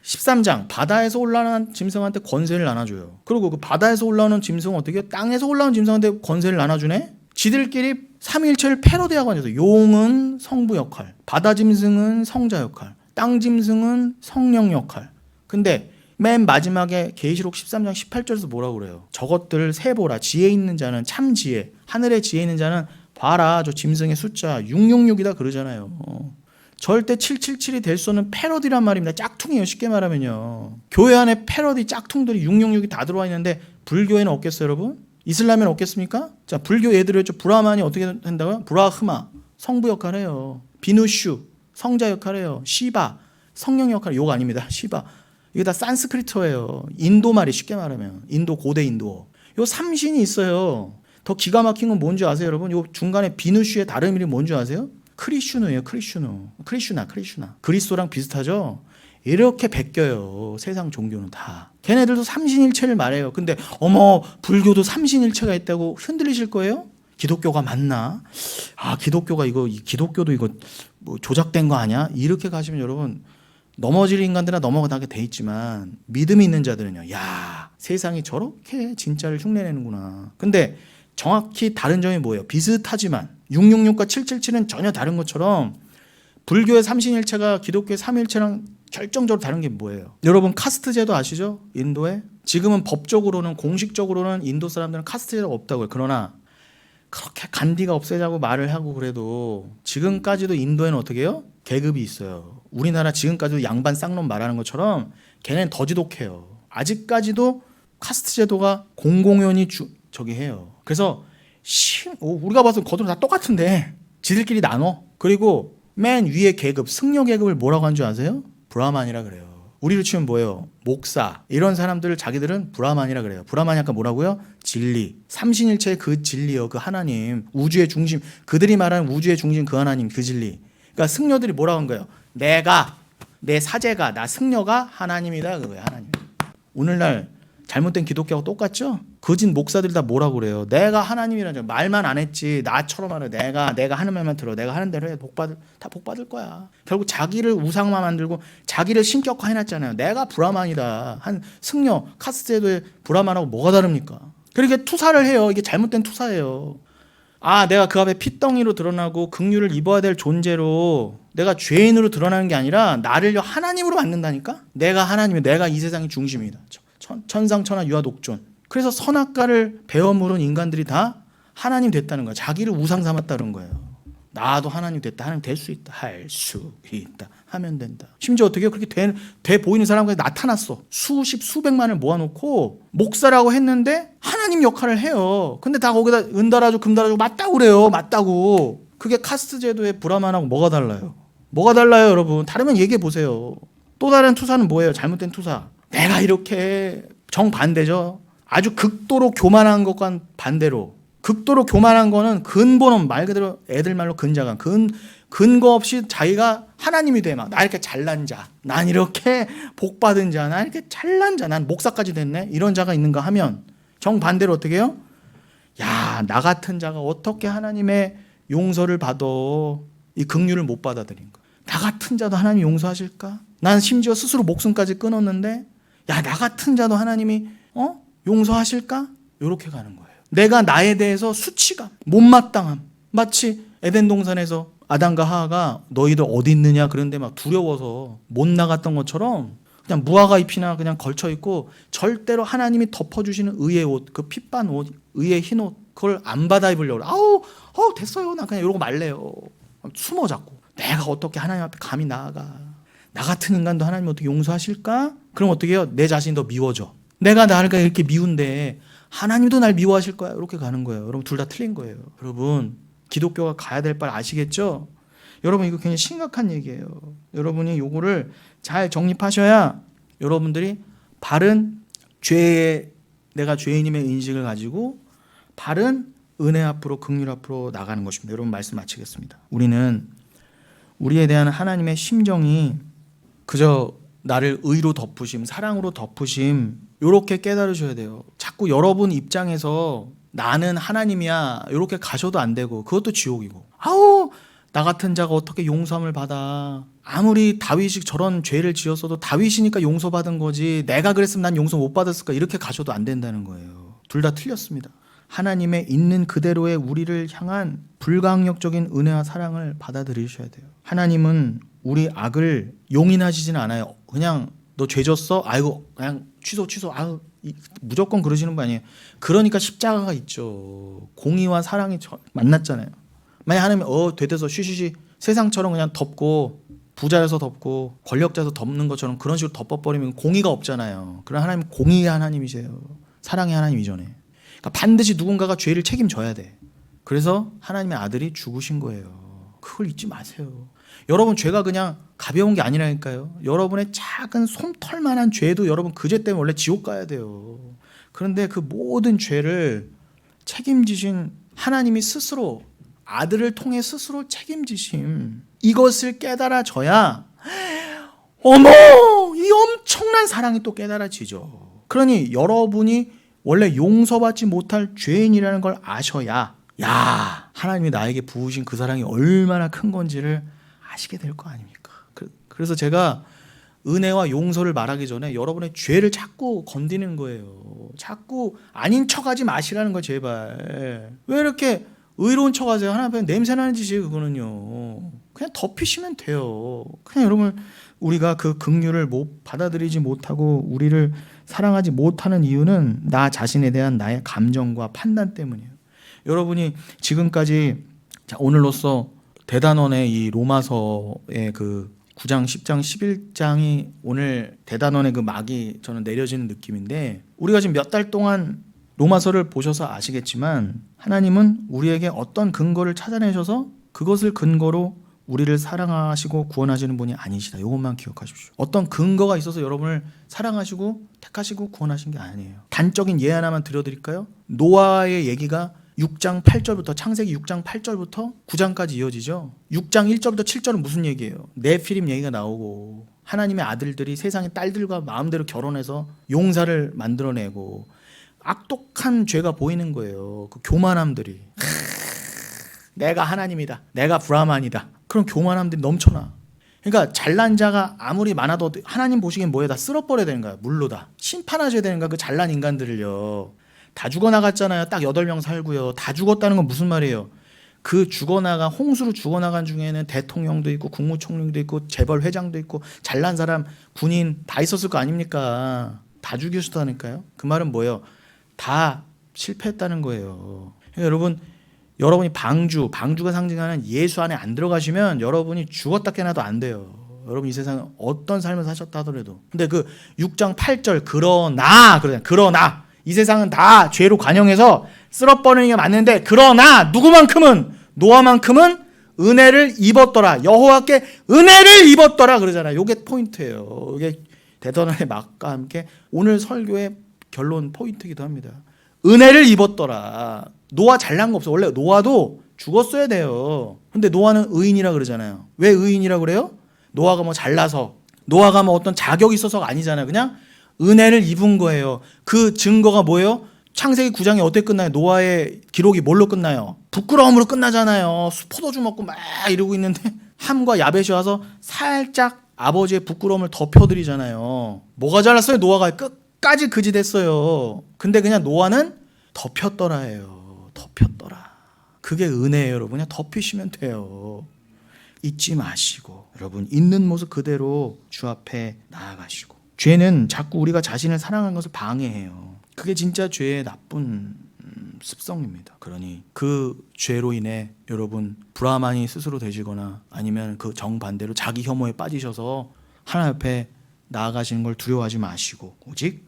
13장 바다에서 올라오는 짐승한테 권세를 나눠줘요. 그리고 그 바다에서 올라오는 짐승은 어떻게 해요? 땅에서 올라오는 짐승한테 권세를 나눠주네? 지들끼리 삼위일체를 패러디하고 앉아서, 용은 성부 역할, 바다 짐승은 성자 역할, 땅 짐승은 성령 역할. 근데 맨 마지막에 계시록 13장 18절에서 뭐라고 그래요? 저것들을 세보라. 지혜 있는 자는, 참 지혜, 하늘에 지혜 있는 자는 봐라, 저 짐승의 숫자 666이다 그러잖아요. 절대 777이 될 수 없는 패러디란 말입니다. 짝퉁이에요, 쉽게 말하면요. 교회 안에 패러디 짝퉁들이 666이 다 들어와 있는데 불교에는 없겠어요, 여러분? 이슬람에는 없겠습니까? 자, 불교 예들이었죠. 브라만이 어떻게 한다고요? 브라흐마, 성부 역할을 해요. 비누슈, 성자 역할을 해요. 시바, 성령 역할, 요거 아닙니다. 시바. 이게 다 산스크리트어예요. 인도 말이 쉽게 말하면. 인도, 고대 인도. 요 삼신이 있어요. 더 기가 막힌 건 뭔지 아세요, 여러분? 요 중간에 비누슈의 다른 이름이 뭔지 아세요? 크리슈누예요, 크리슈누. 크리슈나. 그리스도랑 비슷하죠? 이렇게 베껴요. 세상 종교는 다. 걔네들도 삼신일체를 말해요. 근데 어머, 불교도 삼신일체가 있다고 흔들리실 거예요? 기독교가 맞나? 아, 기독교가 기독교도 이거 뭐 조작된 거 아니야? 이렇게 가시면 여러분, 넘어질 인간들은 넘어가게 돼 있지만 믿음이 있는 자들은요, 야, 세상이 저렇게 진짜를 흉내내는구나. 근데 정확히 다른 점이 뭐예요? 비슷하지만 666과 777은 전혀 다른 것처럼 불교의 삼신일체가 기독교의 삼일체랑 결정적으로 다른 게 뭐예요? 여러분 카스트 제도 아시죠? 인도에? 지금은 법적으로는 공식적으로는 인도 사람들은 카스트 제도가 없다고요. 그러나 그렇게 간디가 없애자고 말을 하고 그래도 지금까지도 인도에는 어떻게 해요? 계급이 있어요. 우리나라 지금까지도 양반 쌍놈 말하는 것처럼 걔네는 더 지독해요. 아직까지도 카스트 제도가 공공연히 저기 해요. 그래서 우리가 봐서 겉으로 다 똑같은데 지들끼리 나눠. 그리고 맨 위에 계급, 승려 계급을 뭐라고 하는 줄 아세요? 브라만이라 그래요. 우리로 치면 뭐예요? 목사 이런 사람들을 자기들은 브라만이라 그래요. 브라만이 아까 뭐라고요? 진리, 삼신일체의 그 진리요, 그 하나님, 우주의 중심, 그들이 말하는 우주의 중심 그 하나님, 그 진리. 그러니까 승려들이 뭐라고 한 거예요? 내가, 내 사제가, 나 승려가 하나님이다 그거예요. 하나님. 오늘날 잘못된 기독교하고 똑같죠? 거짓 목사들이 다 뭐라고 그래요? 내가 하나님이라는 말만 안 했지. 나처럼 말해. 내가 하는 말만 들어. 내가 하는 대로 해. 다 복 받을 거야. 결국 자기를 우상만 만들고 자기를 신격화 해놨잖아요. 내가 브라만이다. 한 승려 카스트제도의 브라만하고 뭐가 다릅니까? 그렇게 투사를 해요. 이게 잘못된 투사예요. 아, 내가 그 앞에 핏덩이로 드러나고 긍휼을 입어야 될 존재로 내가 죄인으로 드러나는 게 아니라 나를 하나님으로 만든다니까? 내가 하나님이, 내가 이 세상의 중심이다. 천상천하 유아독존. 그래서 선악과를 베어 물은 인간들이 다 하나님 됐다는 거야. 자기를 우상 삼았다는 거예요. 나도 하나님 됐다. 하나님 될 수 있다. 할 수 있다. 하면 된다. 심지어 어떻게 그렇게 돼 보이는 사람까지 나타났어. 수백만을 모아놓고 목사라고 했는데 하나님 역할을 해요. 근데 다 거기다 은 달아주고 금 달아주고 맞다고 그래요. 맞다고. 그게 카스트 제도의 브라만하고 뭐가 달라요? 뭐가 달라요, 여러분? 다르면 얘기해 보세요. 또 다른 투사는 뭐예요? 잘못된 투사. 내가 이렇게 정반대죠. 아주 극도로 교만한 것과 반대로. 극도로 교만한 거는 근본은 말 그대로 애들 말로 근자감. 근거 없이 자기가 하나님이 돼. 막 나 이렇게 잘난 자. 난 이렇게 복 받은 자. 난 이렇게 잘난 자. 난 목사까지 됐네. 이런 자가 있는가 하면 정반대로 어떻게 해요? 야, 나 같은 자가 어떻게 하나님의 용서를 받아. 이 긍휼을 못 받아들인 거. 나 같은 자도 하나님이 용서하실까? 난 심지어 스스로 목숨까지 끊었는데 야, 나 같은 자도 하나님이 용서하실까? 이렇게 가는 거예요. 내가 나에 대해서 수치감, 못마땅함. 마치 에덴 동산에서 아담과 하와가 너희들 어디 있느냐 그런데 막 두려워서 못 나갔던 것처럼 그냥 무화과 잎이나 그냥 걸쳐 있고 절대로 하나님이 덮어주시는 의의 옷, 그 핏반 옷, 의의 흰 옷, 그걸 안 받아 입으려고 그래. 아우 됐어요. 나 그냥 이러고 말래요. 숨어 자꾸. 내가 어떻게 하나님 앞에 감히 나아가. 나 같은 인간도 하나님 어떻게 용서하실까? 그럼 어떻게 해요? 내 자신이 더 미워져. 내가 나를 이렇게 미운데 하나님도 날 미워하실 거야. 이렇게 가는 거예요. 여러분 둘 다 틀린 거예요. 여러분 기독교가 가야 될 바를 아시겠죠? 여러분 이거 굉장히 심각한 얘기예요. 여러분이 요거를 잘 정립하셔야 여러분들이 바른 내가 죄인임의 인식을 가지고 바른 은혜 앞으로 긍휼 앞으로 나가는 것입니다. 여러분 말씀 마치겠습니다. 우리는 우리에 대한 하나님의 심정이 그저 나를 의로 덮으심, 사랑으로 덮으심 이렇게 깨달으셔야 돼요. 자꾸 여러분 입장에서 나는 하나님이야 이렇게 가셔도 안 되고 그것도 지옥이고 나 같은 자가 어떻게 용서함을 받아. 아무리 다윗이 저런 죄를 지었어도 다윗이니까 용서받은 거지 내가 그랬으면 난 용서 못 받았을까 이렇게 가셔도 안 된다는 거예요. 둘 다 틀렸습니다. 하나님의 있는 그대로의 우리를 향한 불강력적인 은혜와 사랑을 받아들이셔야 돼요. 하나님은 우리 악을 용인하시지는 않아요. 그냥 너 죄 졌어? 아이고 그냥 취소 아유 무조건 그러시는 분 아니에요. 그러니까 십자가가 있죠. 공의와 사랑이 만났잖아요. 만약 하나님이 되돼서 쉬쉬쉬 세상처럼 그냥 덮고 부자여서 덮고 권력자여서 덮는 것처럼 그런 식으로 덮어버리면 공의가 없잖아요. 그런 하나님 공의의 하나님이세요. 사랑의 하나님 이전에. 그러니까 반드시 누군가가 죄를 책임져야 돼. 그래서 하나님의 아들이 죽으신 거예요. 그걸 잊지 마세요. 여러분, 죄가 그냥 가벼운 게 아니라니까요. 여러분의 작은 솜털만한 죄도 여러분 그 죄 때문에 원래 지옥 가야 돼요. 그런데 그 모든 죄를 책임지신 하나님이 스스로 아들을 통해 스스로 책임지심, 이것을 깨달아져야 어머, 이 엄청난 사랑이 또 깨달아지죠. 그러니 여러분이 원래 용서받지 못할 죄인이라는 걸 아셔야, 야, 하나님이 나에게 부으신 그 사랑이 얼마나 큰 건지를 아시게 될 거 아닙니까? 그래서 제가 은혜와 용서를 말하기 전에 여러분의 죄를 자꾸 건드리는 거예요. 자꾸 아닌 척하지 마시라는 거예요. 제발. 왜 이렇게 의로운 척하세요? 하나님 앞에 냄새나는 짓이에요. 그거는요. 그냥 덮이시면 돼요. 그냥 여러분, 우리가 그 긍휼을 받아들이지 못하고 우리를 사랑하지 못하는 이유는 나 자신에 대한 나의 감정과 판단 때문이에요. 여러분이 지금까지, 자, 오늘로써 대단원의 이 로마서의 그 9장, 10장, 11장이 오늘 대단원의 그 막이 저는 내려지는 느낌인데, 우리가 지금 몇 달 동안 로마서를 보셔서 아시겠지만 하나님은 우리에게 어떤 근거를 찾아내셔서 그것을 근거로 우리를 사랑하시고 구원하시는 분이 아니시다. 이것만 기억하십시오. 어떤 근거가 있어서 여러분을 사랑하시고 택하시고 구원하신 게 아니에요. 단적인 예 하나만 들려드릴까요? 노아의 얘기가 6장 8절부터, 창세기 6장 8절부터 9장까지 이어지죠. 6장 1절부터 7절은 무슨 얘기예요? 네피림 얘기가 나오고 하나님의 아들들이 세상의 딸들과 마음대로 결혼해서 용사를 만들어내고 악독한 죄가 보이는 거예요. 그 교만함들이. 내가 하나님이다. 내가 브라만이다. 그런 교만함들이 넘쳐나. 그러니까 잘난 자가 아무리 많아도 하나님 보시기엔 뭐예요? 다 쓸어버려야 되는 거야. 물로 다. 심판하셔야 되는 거야. 그 잘난 인간들을요. 다 죽어나갔잖아요. 딱 8명 살고요. 다 죽었다는 건 무슨 말이에요? 그 죽어나간, 홍수로 죽어나간 중에는 대통령도 있고 국무총리도 있고 재벌 회장도 있고 잘난 사람, 군인 다 있었을 거 아닙니까? 다 죽이셨다니까요. 그 말은 뭐예요? 다 실패했다는 거예요. 그러니까 여러분이 방주가 상징하는 예수 안에 안 들어가시면 여러분이 죽었다 깨나도 안 돼요. 여러분 이 세상에 어떤 삶을 사셨다 하더라도. 근데 그 6장 8절 그러나 이 세상은 다 죄로 관영해서 쓸어버리는 게 맞는데, 그러나 누구만큼은, 노아만큼은 은혜를 입었더라. 여호와께 은혜를 입었더라 그러잖아요. 이게 포인트예요. 이게 대단원의 막과 함께 오늘 설교의 결론 포인트이기도 합니다. 은혜를 입었더라. 노아 잘난 거 없어. 원래 노아도 죽었어야 돼요. 근데 노아는 의인이라 그러잖아요. 왜 의인이라 그래요? 노아가 뭐 잘나서, 노아가 뭐 어떤 자격이 있어서가 아니잖아요. 그냥 은혜를 입은 거예요. 그 증거가 뭐예요? 창세기 9장이 어떻게 끝나요? 노아의 기록이 뭘로 끝나요? 부끄러움으로 끝나잖아요. 포도주 먹고 막 이러고 있는데 함과 야벳이 와서 살짝 아버지의 부끄러움을 덮여드리잖아요. 뭐가 잘났어요? 노아가 끝까지 그지 됐어요. 근데 그냥 노아는 덮였더라예요. 덮였더라. 그게 은혜예요, 여러분. 그냥 덮이시면 돼요. 잊지 마시고 여러분 있는 모습 그대로 주 앞에 나아가시고. 죄는 자꾸 우리가 자신을 사랑하는 것을 방해해요. 그게 진짜 죄의 나쁜 습성입니다. 그러니 그 죄로 인해 여러분 브라만이 스스로 되시거나 아니면 그 정반대로 자기 혐오에 빠지셔서 하나님 앞에 나아가시는 걸 두려워하지 마시고 오직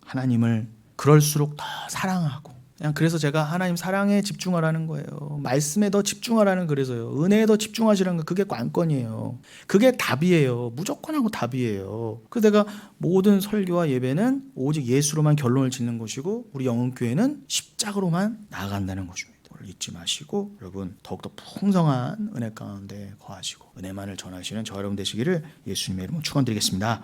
하나님을 그럴수록 더 사랑하고, 그냥 그래서 제가 하나님 사랑에 집중하라는 거예요. 말씀에 더 집중하라는, 그래서요. 은혜에 더 집중하시라는 거, 그게 관건이에요. 그게 답이에요. 무조건 하고 답이에요. 그래서 내가 모든 설교와 예배는 오직 예수로만 결론을 짓는 것이고 우리 영흥교회는 십자가로만 나아간다는 것입니다. 오늘 잊지 마시고 여러분 더욱더 풍성한 은혜 가운데 거하시고 은혜만을 전하시는 저 여러분 되시기를 예수님의 이름으로 축원드리겠습니다.